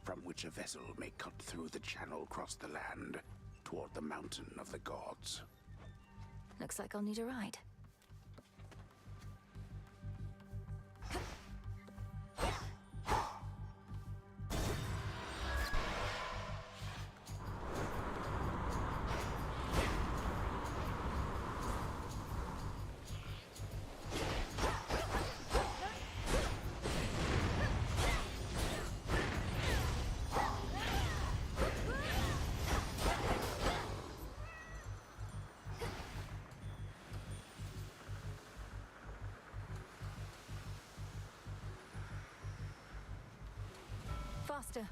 from which a vessel may cut through the channel across the land toward the mountain of the gods. Looks like I'll need a ride. Faster.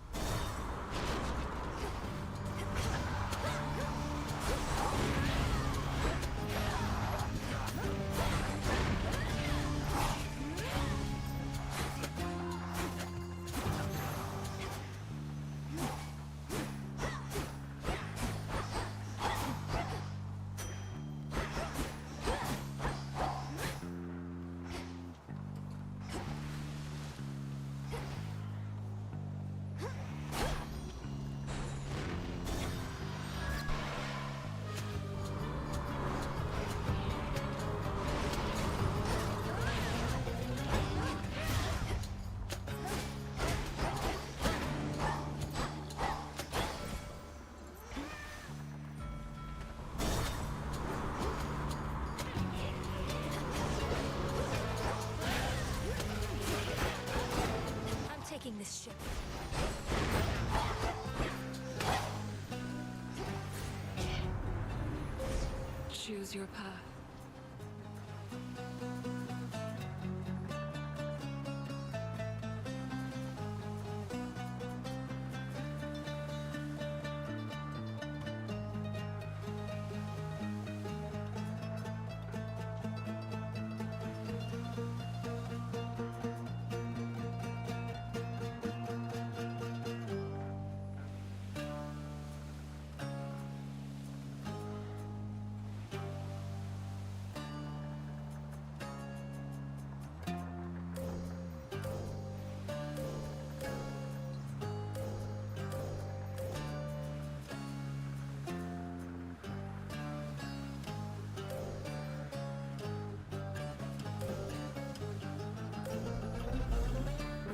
Taking this ship. Choose your path.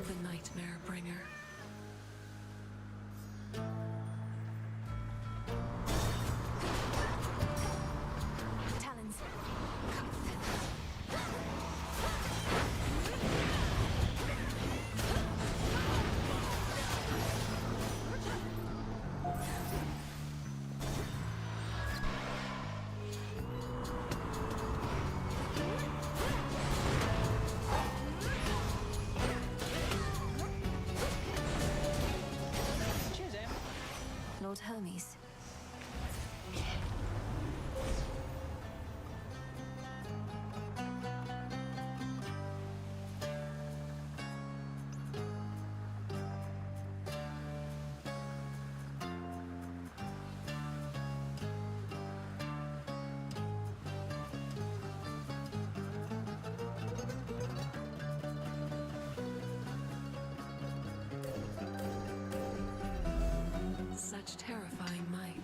The Nightmare Bringer. Talons. Cheers, Em. Lord Hermes. Such terrifying might.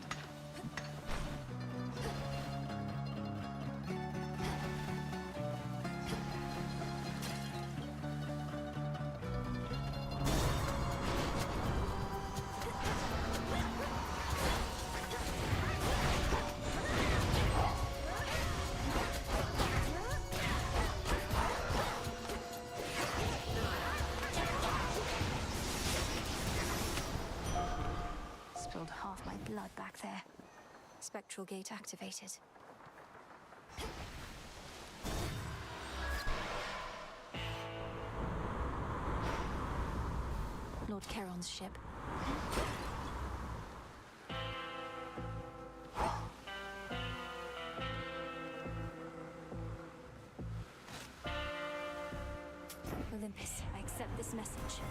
Spilled half my blood back there. Spectral gate activated. Lord Charon's ship. Olympus, I accept this message.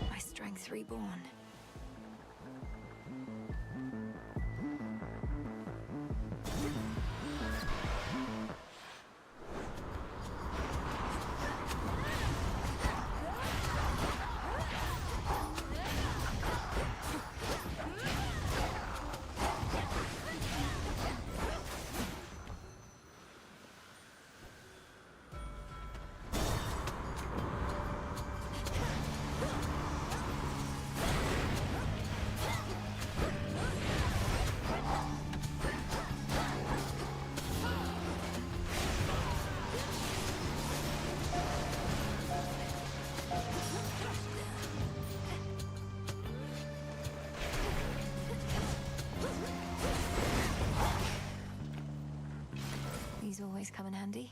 My strength reborn. These always come in handy.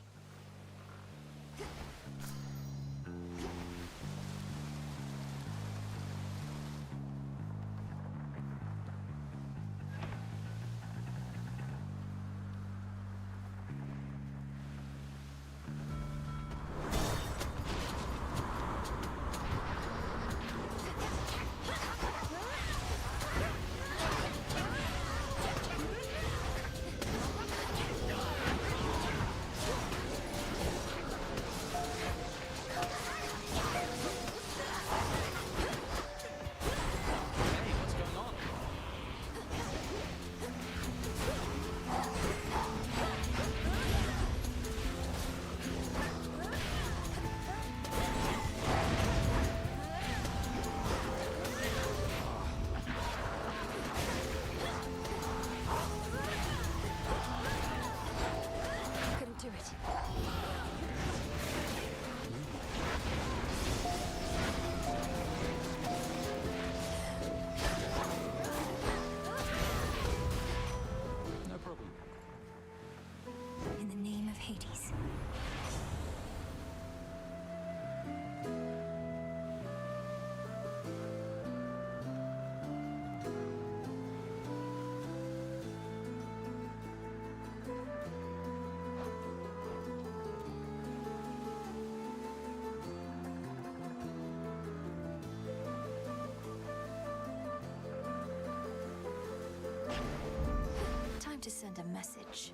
Time to send a message.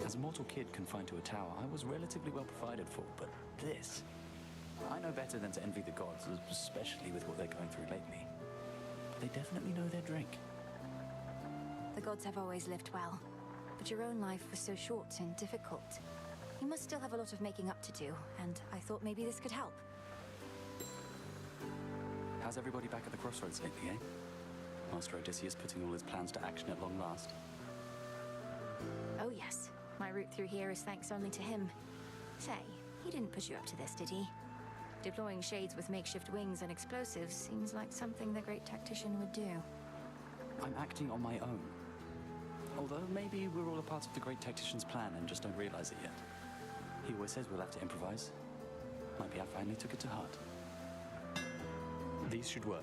As a mortal kid confined to a tower, I was relatively well provided for, but this... I know better than to envy the gods, especially with what they're going through lately. But they definitely know their drink. The gods have always lived well, but your own life was so short and difficult. You must still have a lot of making up to do, and I thought maybe this could help. How's everybody back at the crossroads lately, eh? Master Odysseus putting all his plans to action at long last. Oh yes, my route through here is thanks only to him. Say, he didn't push you up to this, did he? Deploying shades with makeshift wings and explosives seems like something the great tactician would do. I'm acting on my own. Although maybe we're all a part of the great tactician's plan and just don't realize it yet. He always says we'll have to improvise. Might be I finally took it to heart. These should work.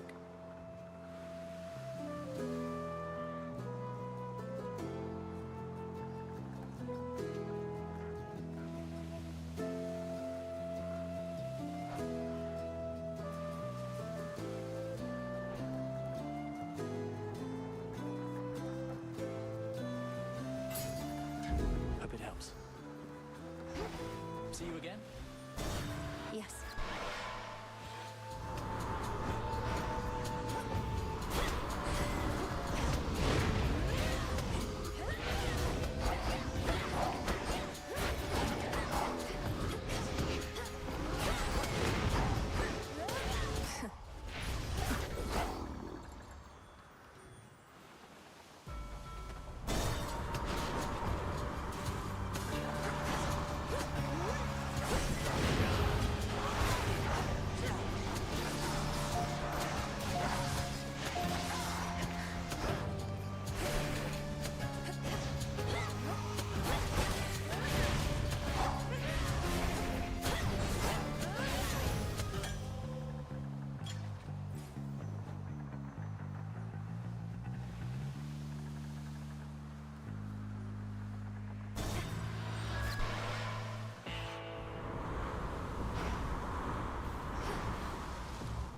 Hope it helps. See you again? Yes.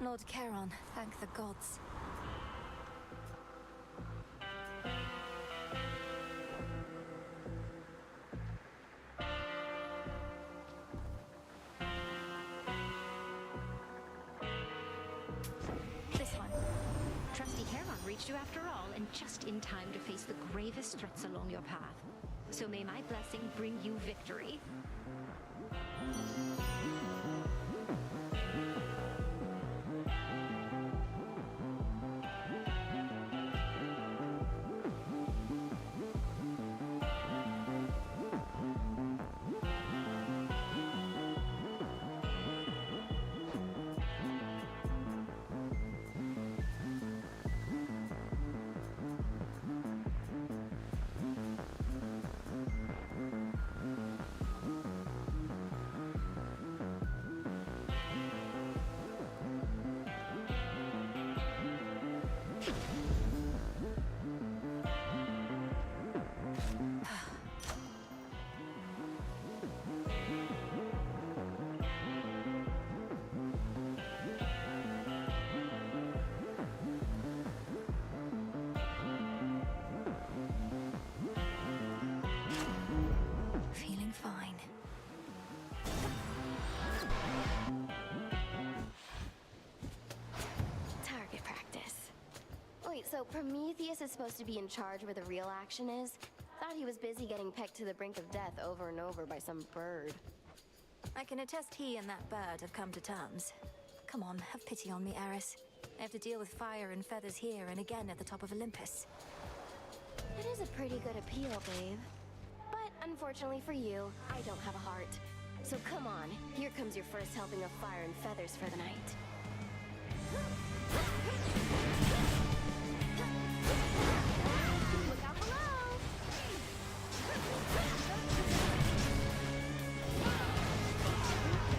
Lord Charon, thank the gods. This one. Trusty Charon reached you after all, and just in time to face the gravest threats along your path. So may my blessing bring you victory. Feeling fine. Target practice. Wait, so Prometheus is supposed to be in charge where the real action is? Thought he was busy getting pecked to the brink of death over and over by some bird. I can attest he and that bird have come to terms. Come on, have pity on me, Eris. I have to deal with fire and feathers here and again at the top of Olympus. It is a pretty good appeal, babe. But unfortunately for you, I don't have a heart. So come on, here comes your first helping of fire and feathers for the night. Look out below!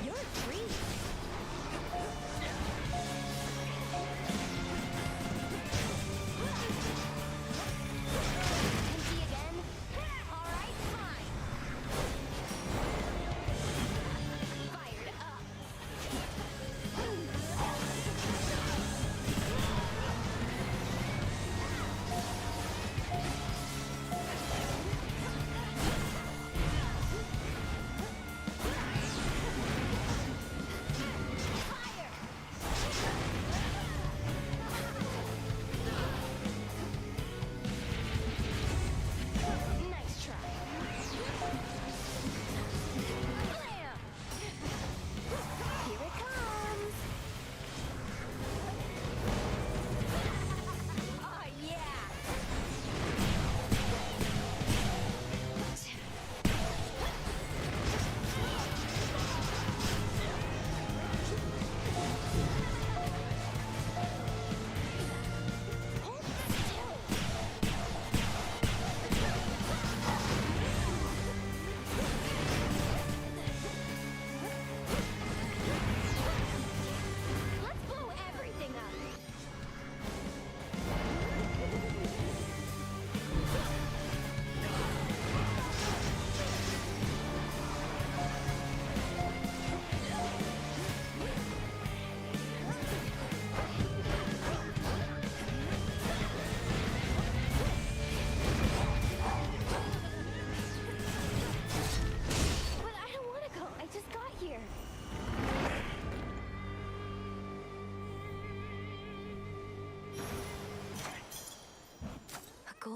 You're free! Empty again? Alright, fine! Fired up!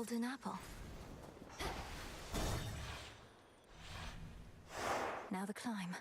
golden apple. Now the climb.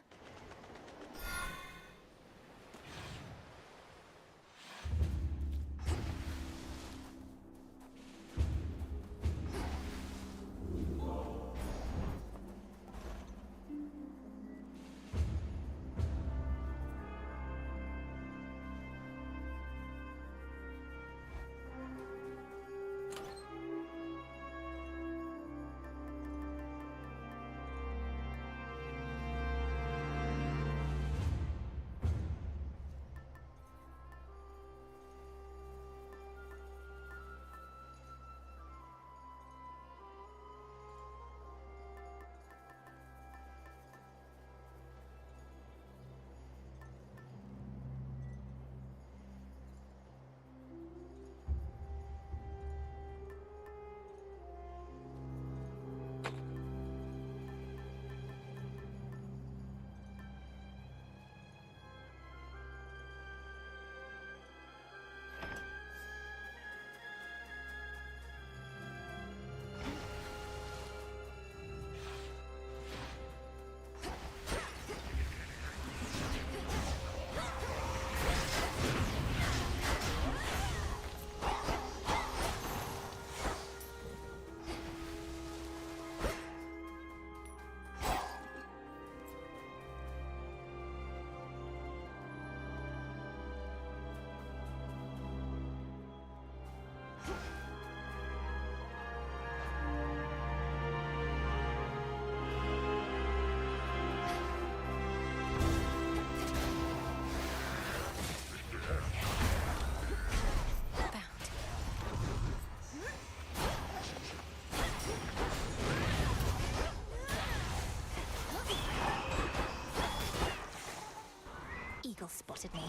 Eagle spotted me.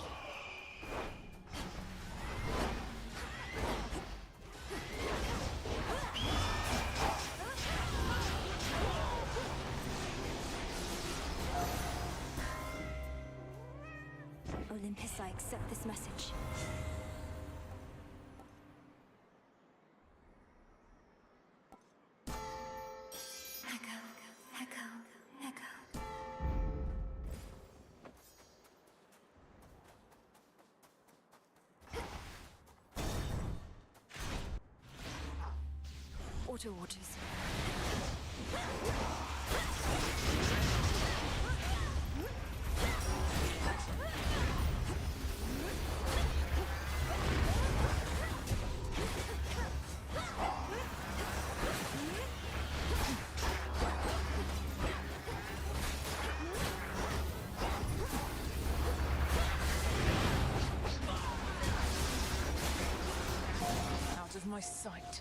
Olympus, I accept this message. Auto orders. Out of my sight.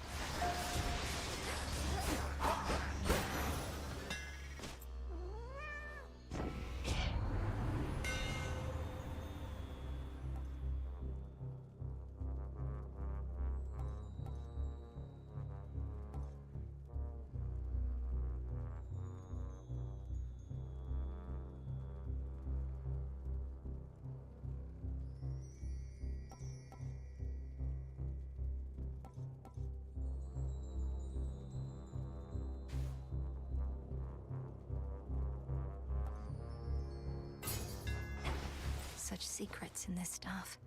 Such secrets in this stuff.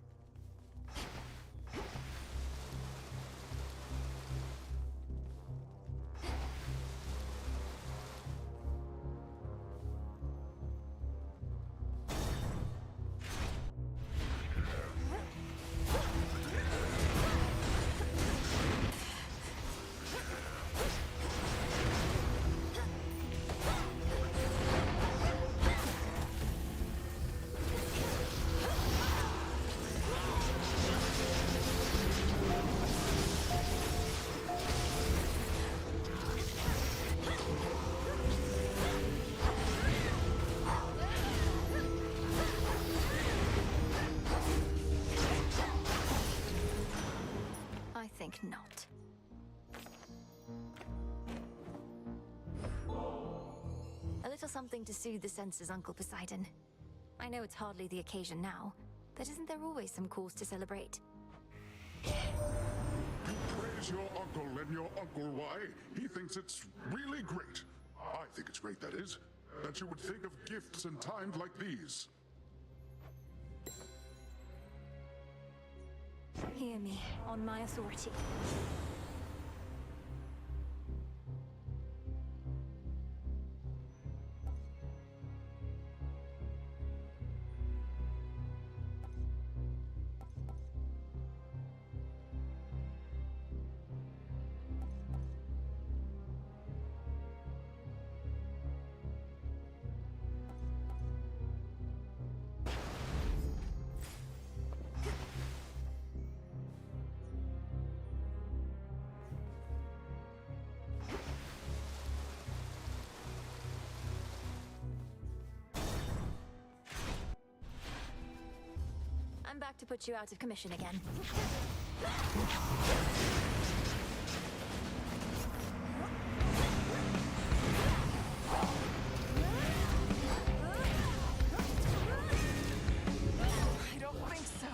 I think not. A little something to soothe the senses, Uncle Poseidon. I know it's hardly the occasion now, but isn't there always some cause to celebrate? You praise He's your uncle, and your uncle, why? He thinks it's really great. I think it's great, that is, that you would think of gifts in times like these. Hear me, on my authority. I'm back to put you out of commission again. I don't think so.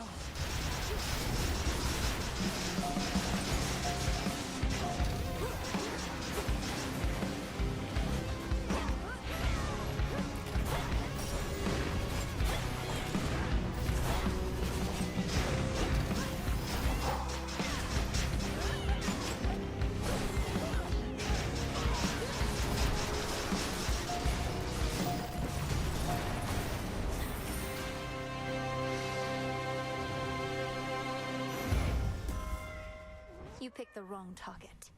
You picked the wrong target.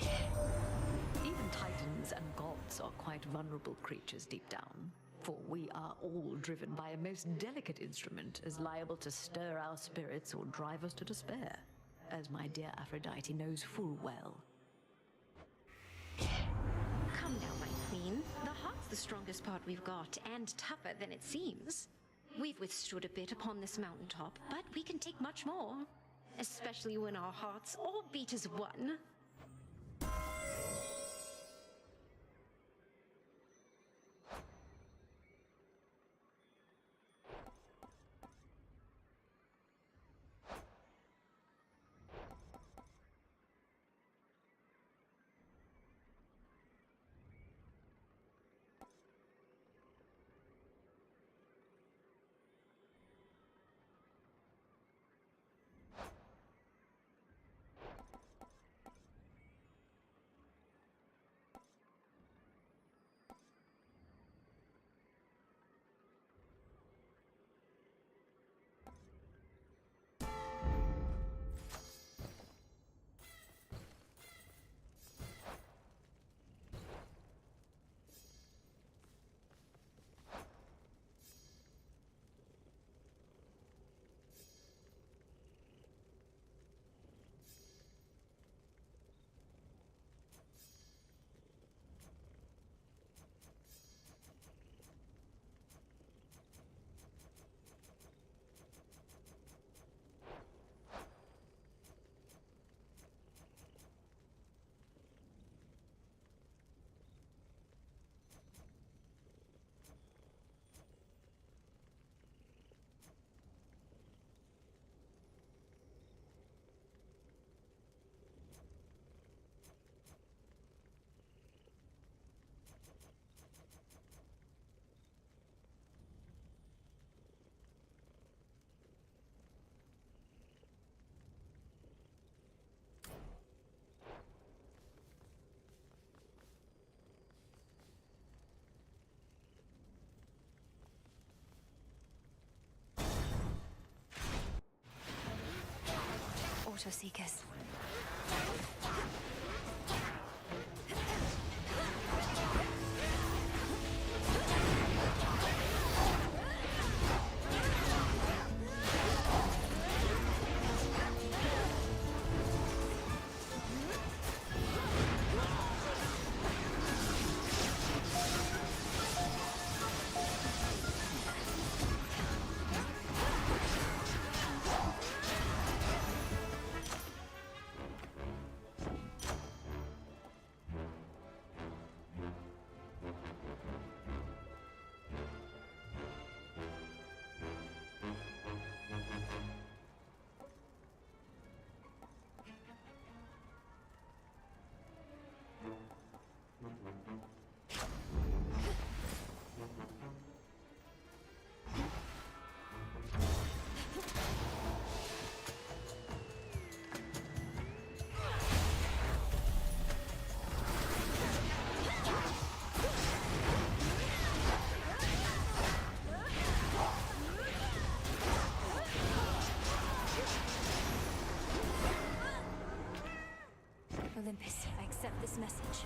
Even titans and gods are quite vulnerable creatures deep down, for we are all driven by a most delicate instrument as liable to stir our spirits or drive us to despair, as my dear Aphrodite knows full well. Come now, my queen. The heart's the strongest part we've got, and tougher than it seems. We've withstood a bit upon this mountaintop, but we can take much more. Especially when our hearts all beat as one. Autoseekers. this message.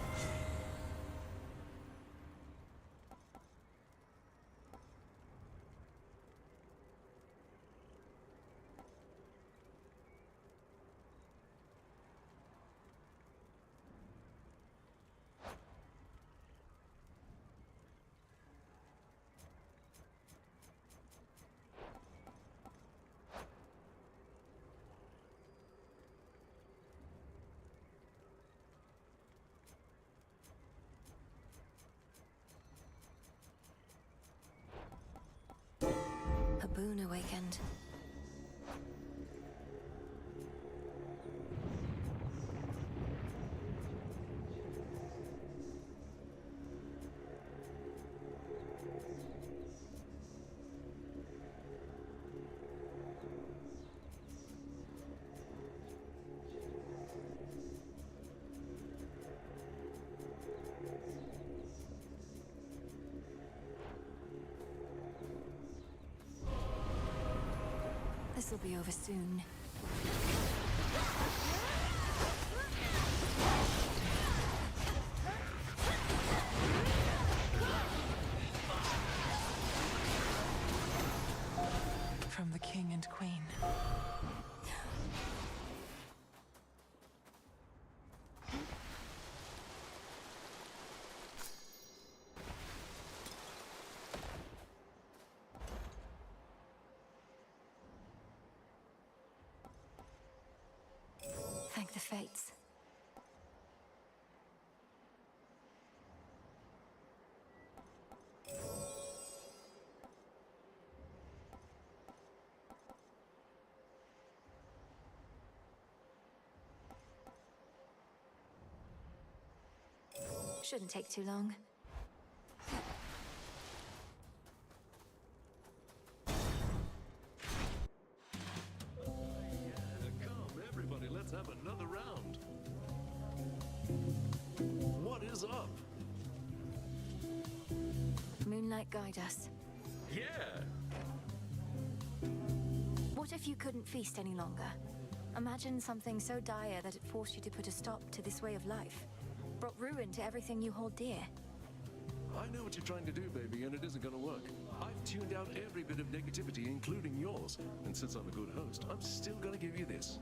A boon awakened. This'll be over soon. From the king and queen. Thank the fates. Shouldn't take too long. Come, everybody, let's have another round. What is up? Moonlight, guide us. Yeah! What if you couldn't feast any longer? Imagine something so dire that it forced you to put a stop to this way of life. Brought ruin to everything you hold dear. I know what you're trying to do, baby, and it isn't gonna work. I've tuned out every bit of negativity, including yours. And since I'm a good host, I'm still gonna give you this.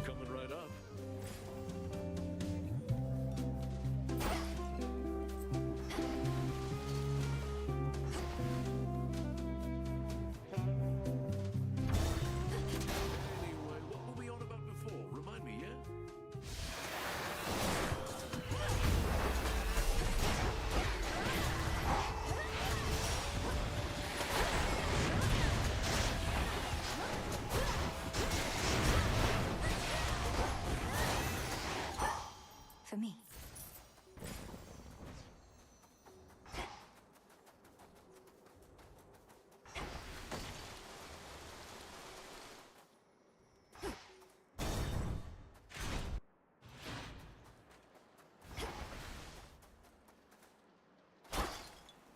Coming right up. Anyway, what were we on about before? Remind me, yeah? For me.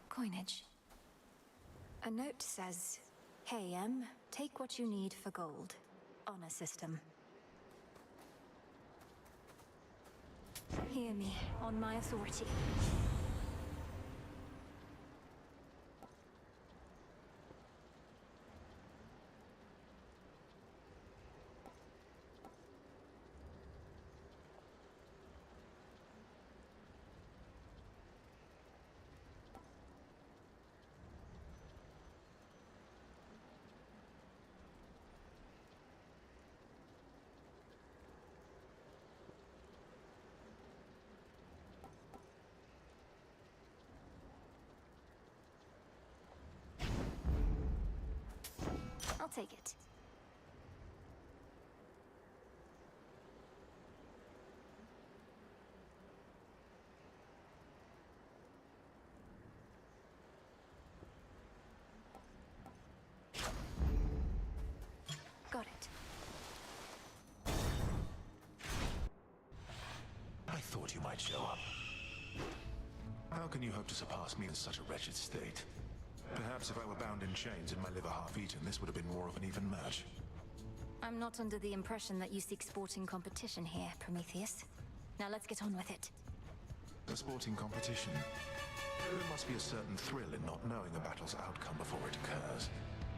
Coinage. A note says, "Hey, M, take what you need for gold. Honor system." Hear me, on my authority. take it. Got it. I thought you might show up. How can you hope to surpass me in such a wretched state? Perhaps if I were bound in chains and my liver half-eaten, this would have been more of an even match. I'm not under the impression that you seek sporting competition here, Prometheus. Now let's get on with it. A sporting competition? There must be a certain thrill in not knowing a battle's outcome before it occurs.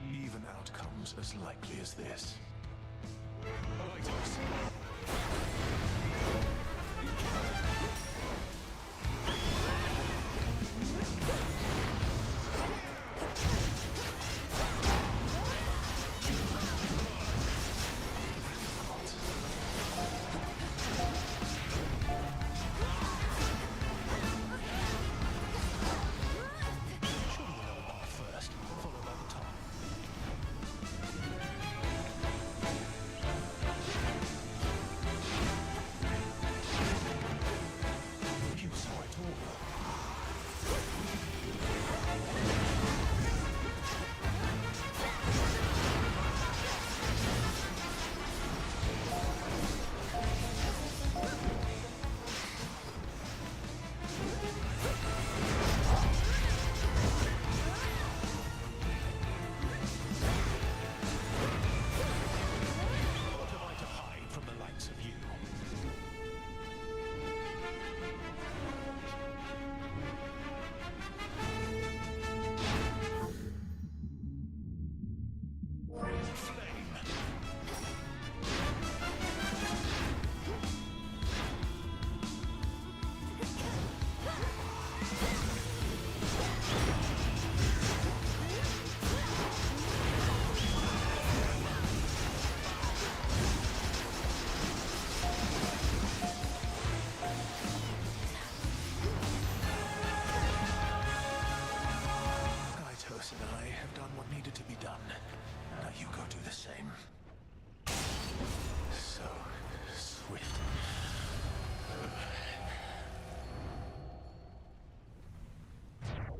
Even outcomes as likely as this.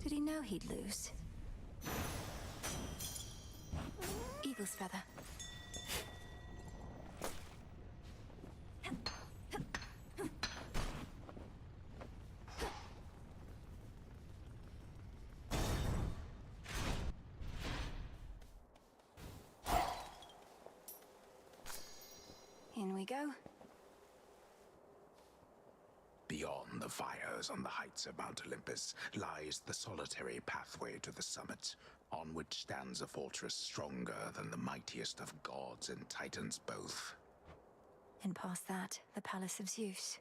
Did he know he'd lose? Eagle's feather. In we go. Beyond the fires on the heights of Mount Olympus lies the solitary pathway to the summit, on which stands a fortress stronger than the mightiest of gods and titans both. And past that, the Palace of Zeus.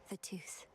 The tooth.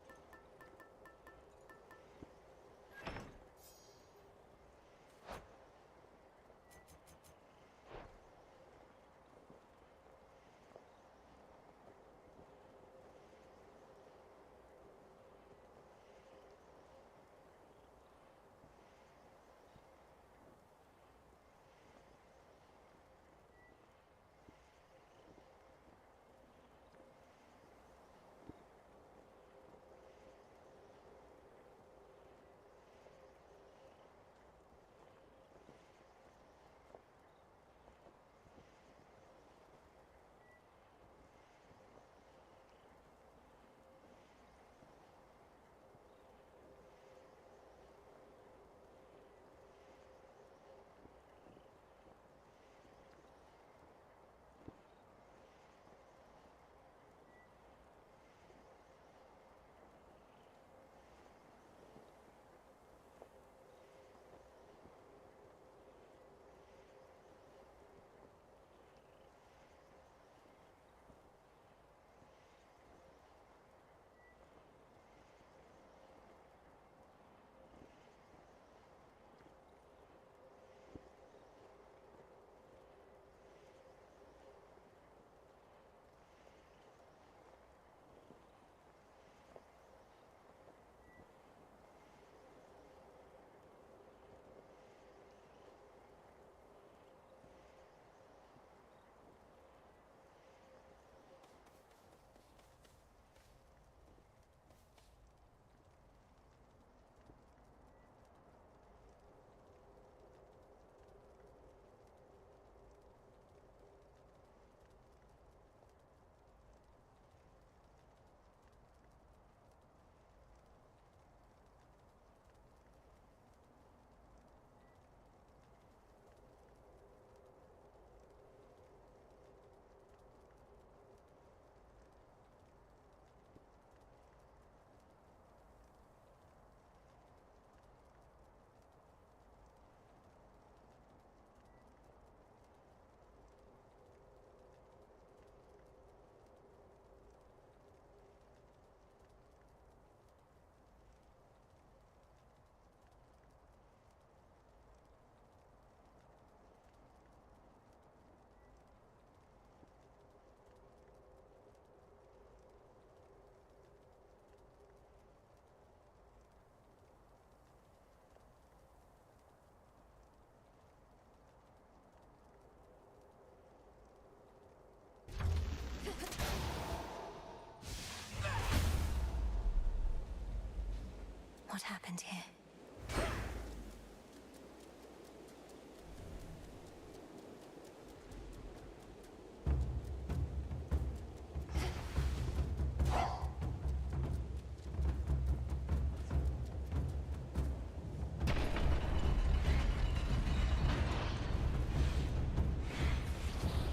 What happened here?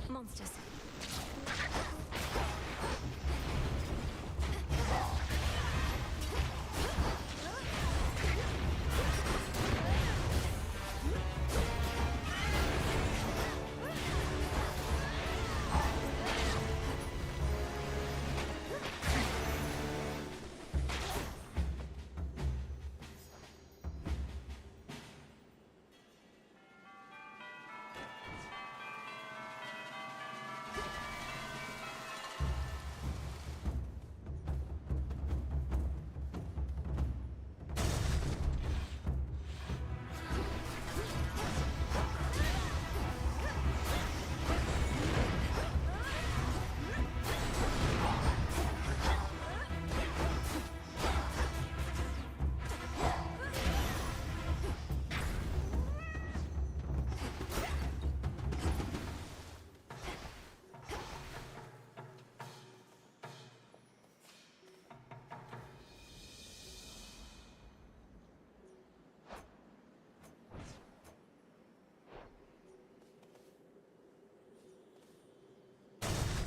Monsters.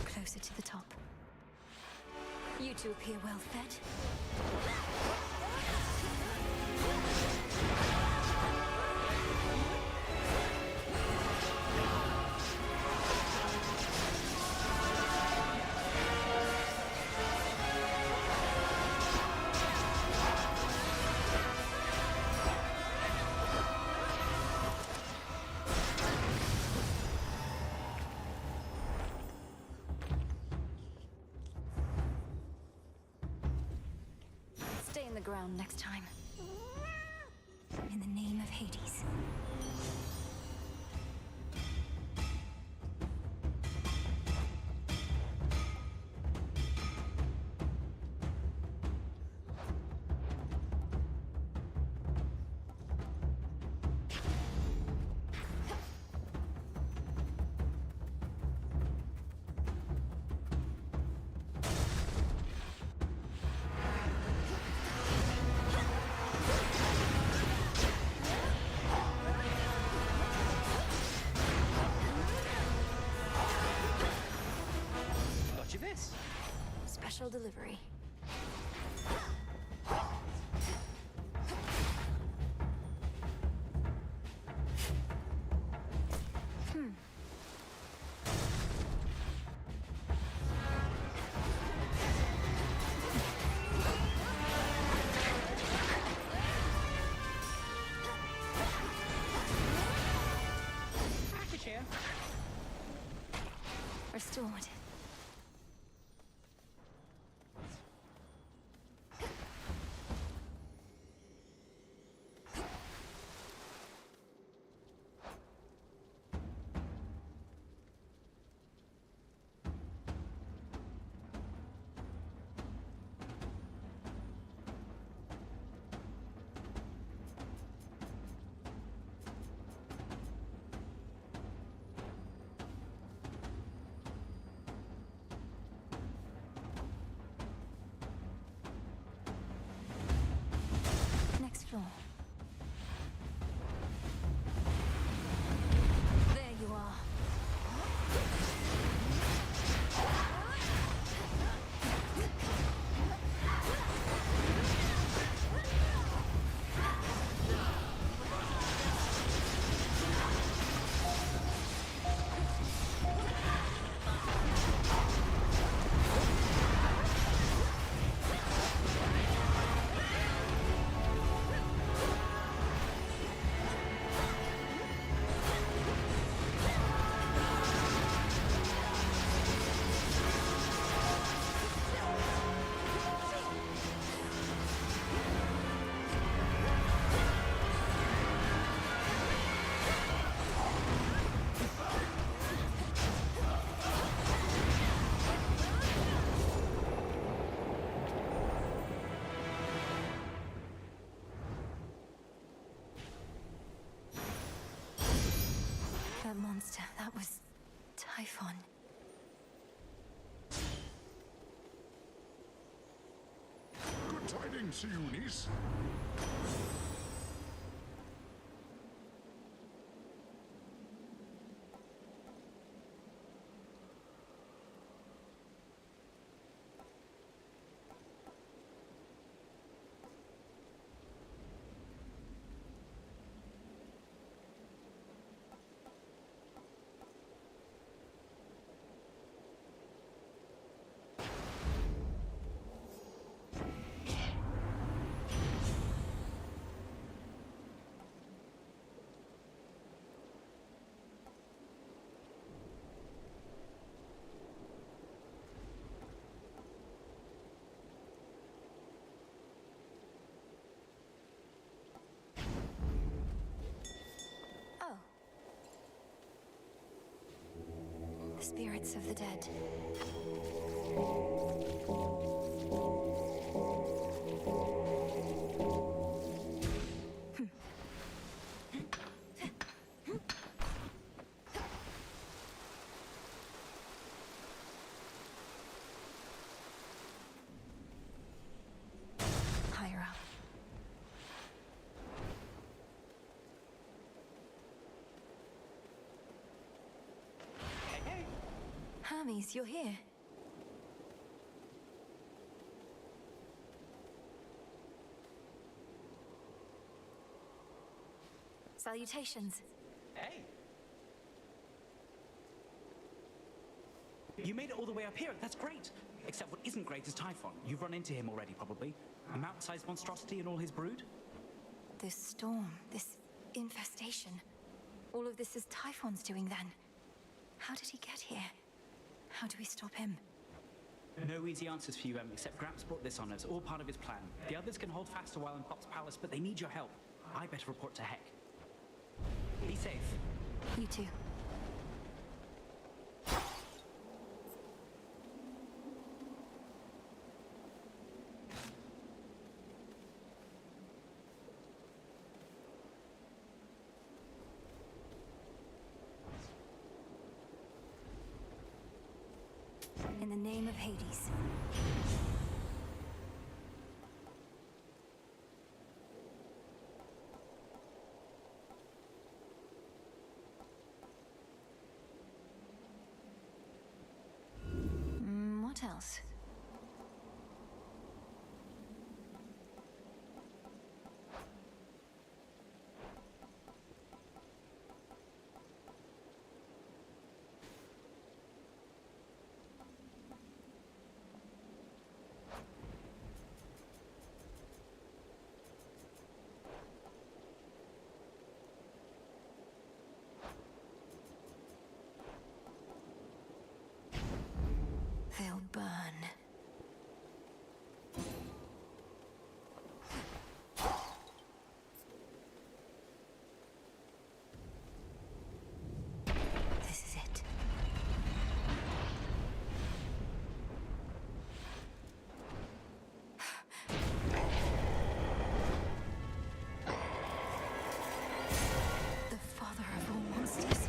Closer to the top. You two appear well fed. Stay in the ground next time. In the name of Hades. Got you this. Special delivery. Chair. Restored. See you, niece. Oh. The spirits of the dead. Higher up. Hermes, you're here. Salutations. Hey! You made it all the way up here. That's great. Except what isn't great is Typhon. You've run into him already, probably. A mountain-sized monstrosity and all his brood? This storm, this infestation. All of this is Typhon's doing then. How did he get here? How do we stop him? No easy answers for you, Em, except Gramps brought this on us, all part of his plan. The others can hold fast a while in Pop's palace, but they need your help. I better report to Heck. Be safe. You too. In the name of Hades. What else? They'll burn. This is it. The father of all monsters.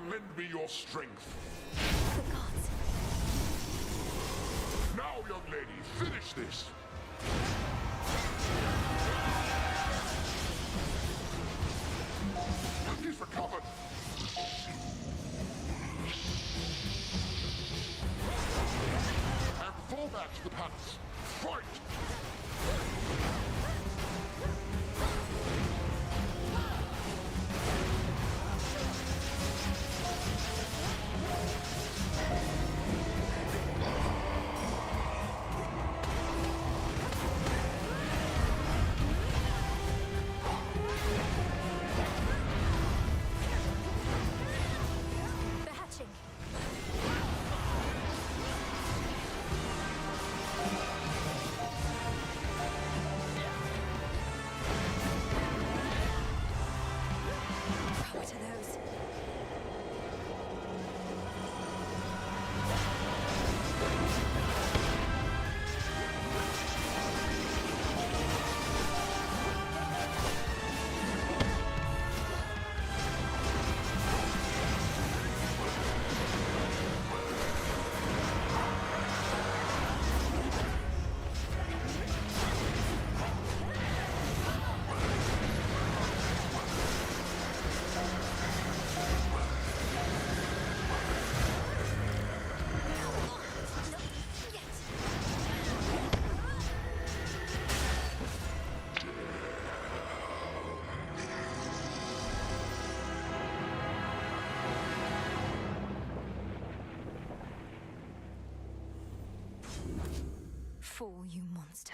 Lend me your strength. The gods. Now, young lady, finish this. fall, you monster.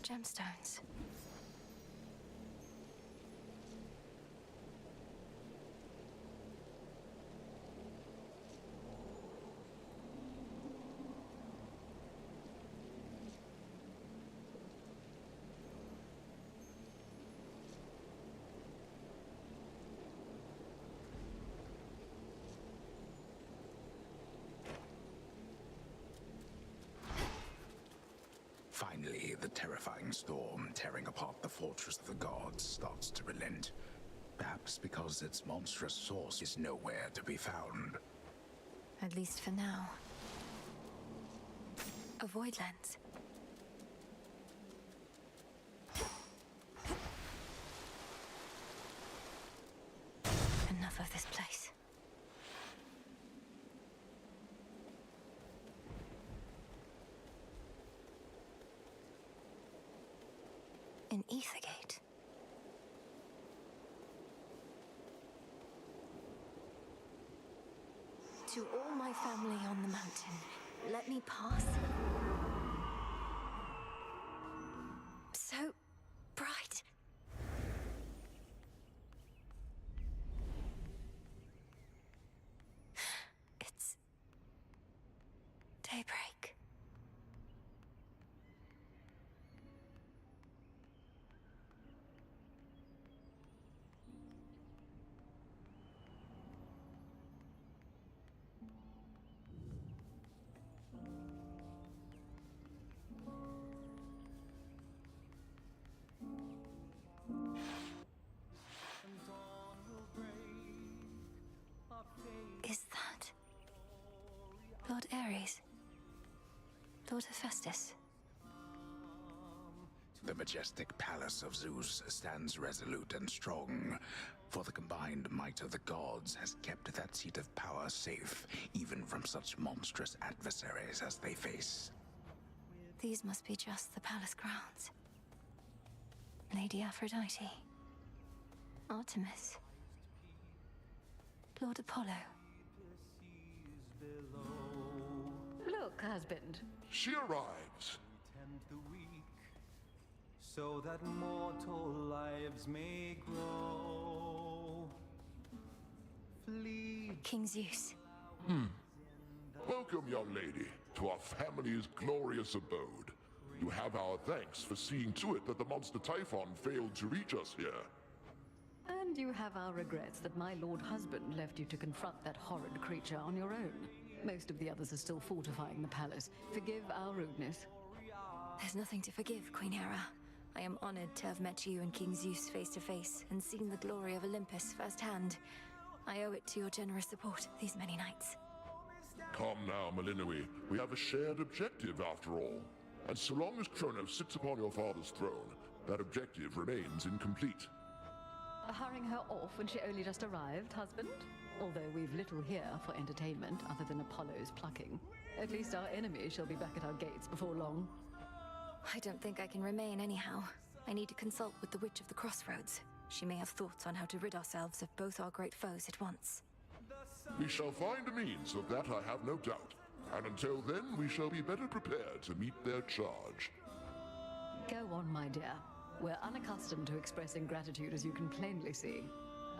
Gemstones. Finally, the terrifying storm tearing apart the fortress of the gods starts to relent. Perhaps because its monstrous source is nowhere to be found. At least for now. A void lens. Enough of this place. An Ethergate. To all my family on the mountain, let me pass. So bright. It's daybreak. Is that Lord Ares? Lord Hephaestus? The majestic palace of Zeus stands resolute and strong, for the combined might of the gods has kept that seat of power safe, even from such monstrous adversaries as they face. These must be just the palace grounds. Lady Aphrodite. Artemis. Lord Apollo. Look, husband. She arrives. So that mortal lives may grow. Flee. King Zeus. Welcome, young lady, to our family's glorious abode. You have our thanks for seeing to it that the monster Typhon failed to reach us here. And you have our regrets that my lord husband left you to confront that horrid creature on your own. Most of the others are still fortifying the palace. Forgive our rudeness. There's nothing to forgive, Queen Hera. I am honored to have met you and King Zeus face to face and seen the glory of Olympus firsthand. I owe it to your generous support these many nights. Come now, Melinoe. We have a shared objective after all. And so long as Kronos sits upon your father's throne, that objective remains incomplete. Hurrying her off when she only just arrived, husband? Although we've little here for entertainment other than Apollo's plucking. At least our enemy shall be back at our gates before long. I don't think I can remain anyhow. I need to consult with the Witch of the Crossroads. She may have thoughts on how to rid ourselves of both our great foes at once. We shall find a means of that, I have no doubt. And until then, we shall be better prepared to meet their charge. Go on, my dear. We're unaccustomed to expressing gratitude, as you can plainly see.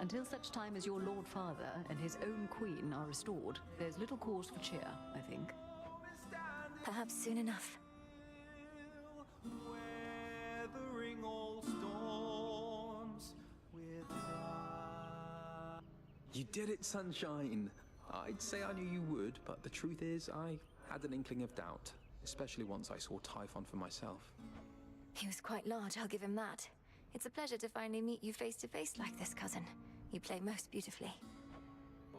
Until such time as your Lord Father and his own queen are restored, there's little cause for cheer, I think. Perhaps soon enough. Weathering all storms with pride. You did it, Sunshine! I'd say I knew you would, but the truth is, I had an inkling of doubt, especially once I saw Typhon for myself. He was quite large, I'll give him that. It's a pleasure to finally meet you face to face like this, cousin. You play most beautifully.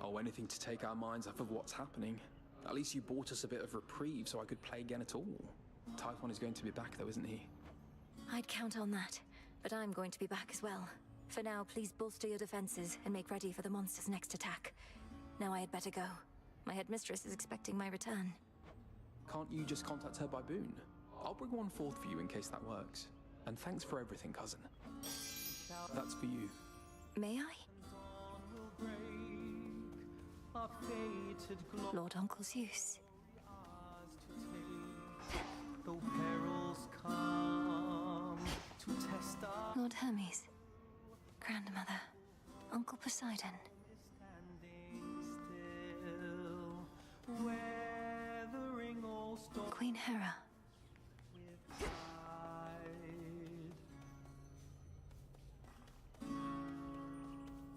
Oh, anything to take our minds off of what's happening. At least you bought us a bit of reprieve so I could play again at all. Typhon is going to be back though, isn't he? I'd count on that, but I'm going to be back as well. For now, please bolster your defenses and make ready for the monster's next attack. Now I had better go. My headmistress is expecting my return. Can't you just contact her by boon? I'll bring one forth for you in case that works. And thanks for everything, cousin. That's for you. May I? Lord Uncle's use. Though perils come to test us. Lord Hermes. Grandmother. Uncle Poseidon. Weathering all storms. Queen Hera.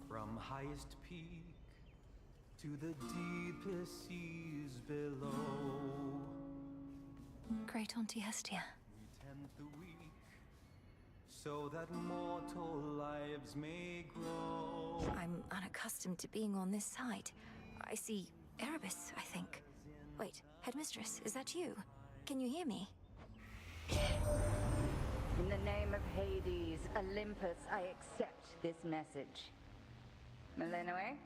From highest peak to the deepest seas below. Great Auntie Hestia. We tend the weak so that mortal lives may grow. I'm unaccustomed to being on this side. I see Erebus, I think. Wait, Headmistress, is that you? Can you hear me? In the name of Hades, Olympus, I accept this message. Melinoe,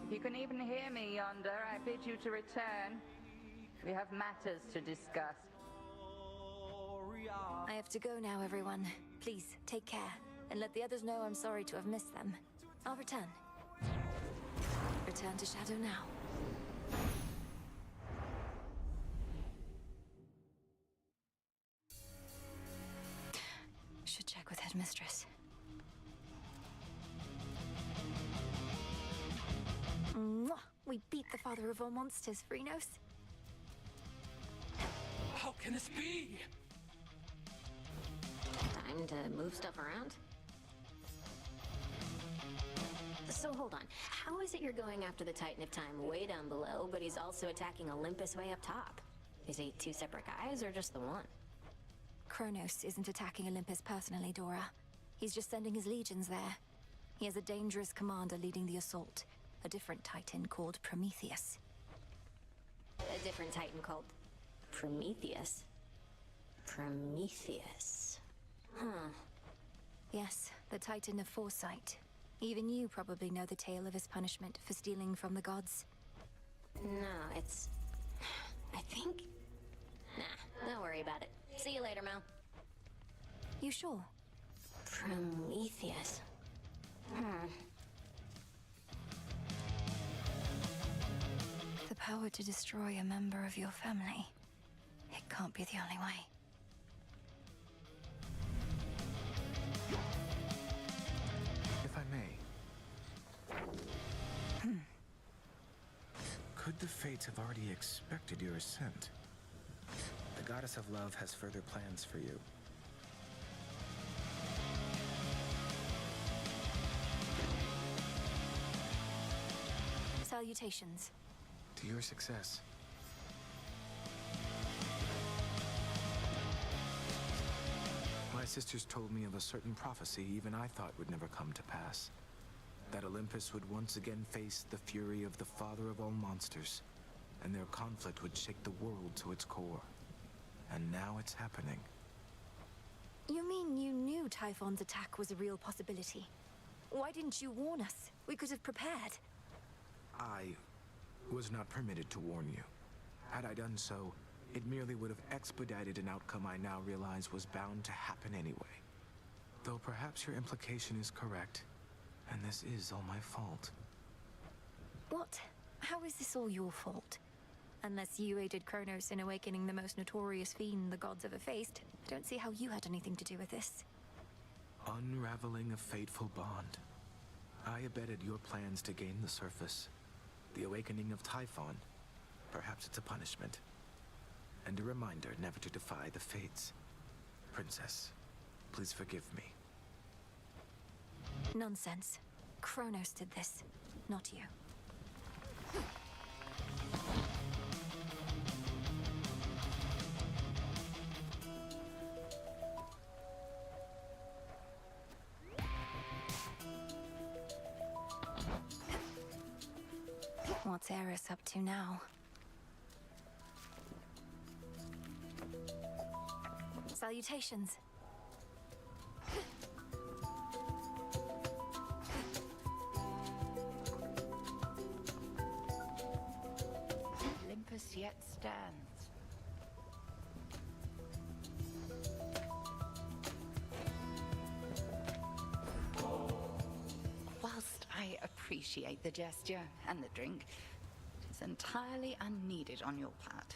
if you can even hear me yonder, I bid you to return. We have matters to discuss. I have to go now, everyone. Please, take care, and let the others know I'm sorry to have missed them. I'll return. Return to Shadow now. Should check with Headmistress. Mwah! We beat the father of all monsters, Phrynos. How can this be? Time to move stuff around? So hold on, how is it you're going after the Titan of Time way down below, but he's also attacking Olympus way up top? Is he two separate guys, or just the one? Kronos isn't attacking Olympus personally, Dora. He's just sending his legions there. He has a dangerous commander leading the assault. A different Titan called Prometheus. A different Titan called Prometheus? Prometheus. Huh. Yes, the Titan of Foresight. Even you probably know the tale of his punishment for stealing from the gods. No, it's... I think... Nah, don't worry about it. See you later, Mel. You sure? Prometheus. The power to destroy a member of your family. It can't be the only way. If I may. Could the fates have already expected your ascent? The goddess of love has further plans for you. Salutations. To your success. My sisters told me of a certain prophecy even I thought would never come to pass. That Olympus would once again face the fury of the father of all monsters, and their conflict would shake the world to its core. And now it's happening. You mean you knew Typhon's attack was a real possibility? Why didn't you warn us? We could have prepared. I was not permitted to warn you. Had I done so, it merely would have expedited an outcome I now realize was bound to happen anyway. Though perhaps your implication is correct, and this is all my fault. What? How is this all your fault? Unless you aided Kronos in awakening the most notorious fiend the gods ever faced, I don't see how you had anything to do with this. Unraveling a fateful bond. I abetted your plans to gain the surface. The awakening of Typhon. Perhaps it's a punishment. And a reminder never to defy the fates. Princess, please forgive me. Nonsense. Kronos did this, not you. What's Eris up to now? Salutations. appreciate the gesture and the drink. It's entirely unneeded on your part.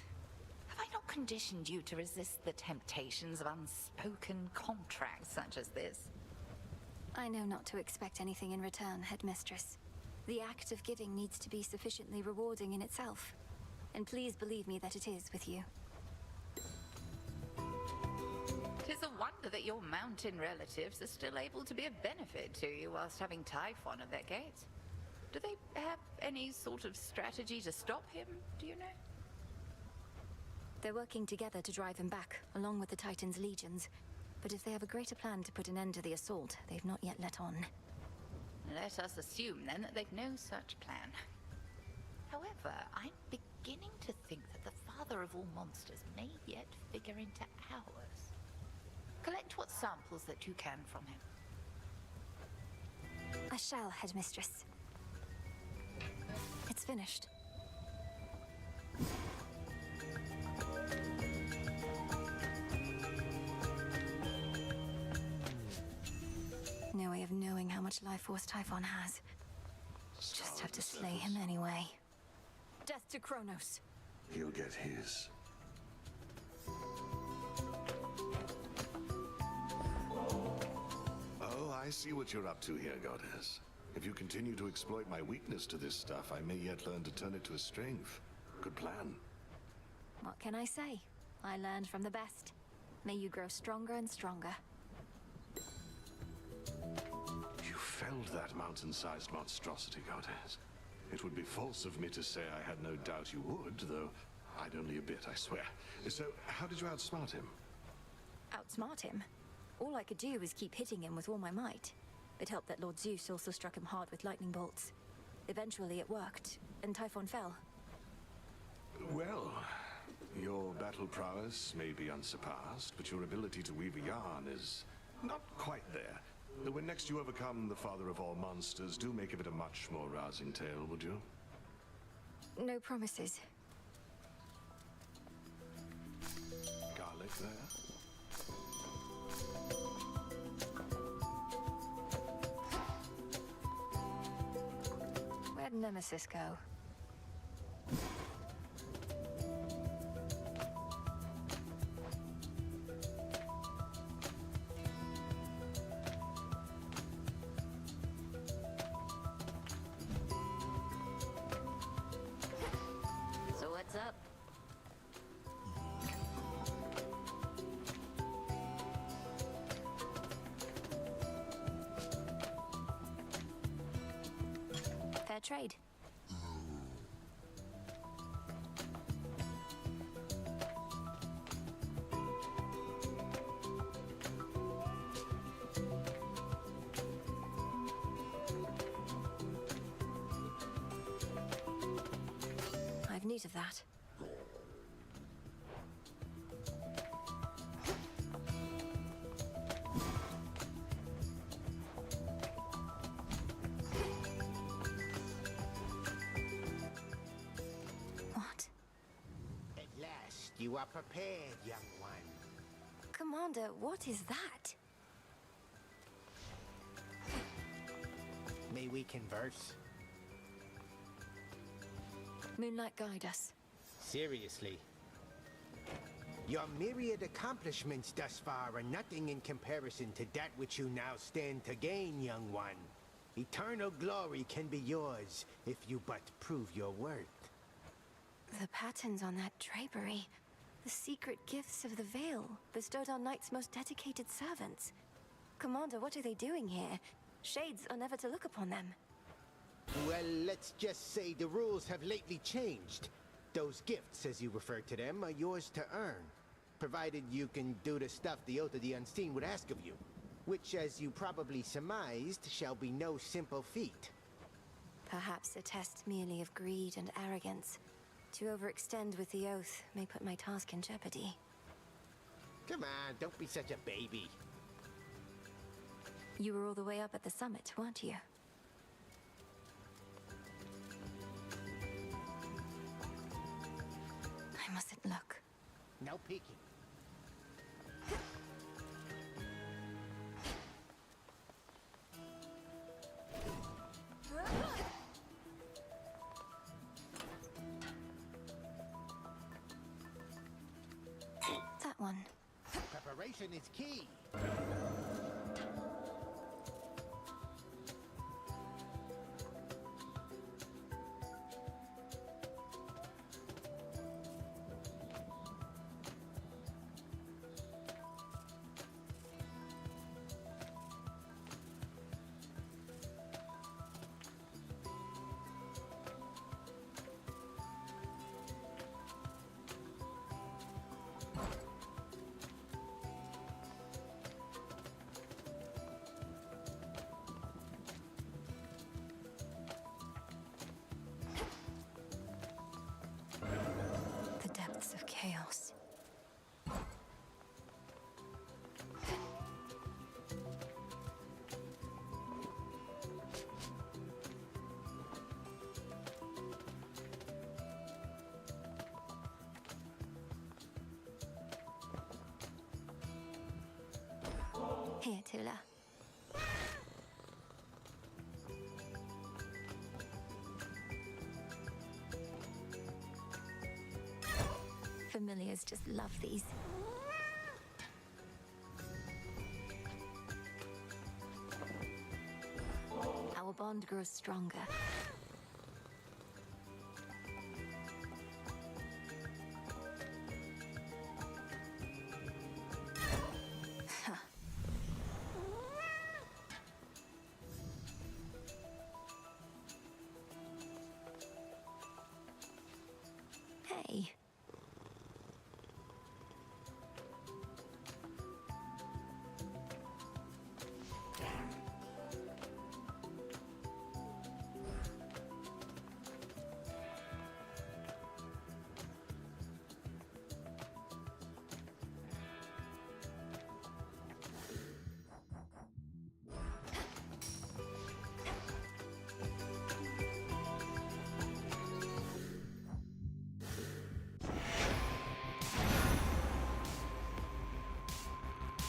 Have I not conditioned you to resist the temptations of unspoken contracts such as this? I know not to expect anything in return, Headmistress. The act of giving needs to be sufficiently rewarding in itself. And please believe me that it is with you. 'Tis a wonder that your mountain relatives are still able to be of benefit to you whilst having Typhon at their gates. Do they have any sort of strategy to stop him, do you know? They're working together to drive him back, along with the Titan's legions. But if they have a greater plan to put an end to the assault, they've not yet let on. Let us assume, then, that they've no such plan. However, I'm beginning to think that the father of all monsters may yet figure into ours. Collect what samples that you can from him. I shall, Headmistress. It's finished. No way of knowing how much life force Typhon has. Just have to slay him anyway. Death to Kronos. He'll get his. Oh, I see what you're up to here, Goddess. If you continue to exploit my weakness to this stuff, I may yet learn to turn it to a strength. Good plan. What can I say? I learned from the best. May you grow stronger and stronger. You felled that mountain-sized monstrosity, Goddess. It would be false of me to say I had no doubt you would, though I'd only a bit, I swear. So, how did you outsmart him? Outsmart him? All I could do was keep hitting him with all my might. It helped that Lord Zeus also struck him hard with lightning bolts. Eventually it worked, and Typhon fell. Well, your battle prowess may be unsurpassed, but your ability to weave a yarn is not quite there. When next you overcome the father of all monsters, do make of it a much more rousing tale, would you? No promises. Garlic there? Where'd Nemesis go? So what's up? Fair trade. I've need of that. What? At last, you are prepared, young one. Commander, what is that? May we converse? Moonlight, guide us. Seriously. Your myriad accomplishments thus far are nothing in comparison to that which you now stand to gain, young one. Eternal glory can be yours if you but prove your worth. The patterns on that drapery. The secret gifts of the veil, bestowed on Knight's most dedicated servants. Commander, what are they doing here? Shades are never to look upon them. Well, let's just say the rules have lately changed. Those gifts, as you refer to them, are yours to earn, provided you can do the stuff the Oath of the Unseen would ask of you, which, as you probably surmised, shall be no simple feat. Perhaps a test merely of greed and arrogance. To overextend with the Oath may put my task in jeopardy. Come on, don't be such a baby. You were all the way up at the summit, weren't you? I mustn't look. No peeking. Caution is key. The depths of chaos. Here, Tula. Familiars just love these. Our bond grows stronger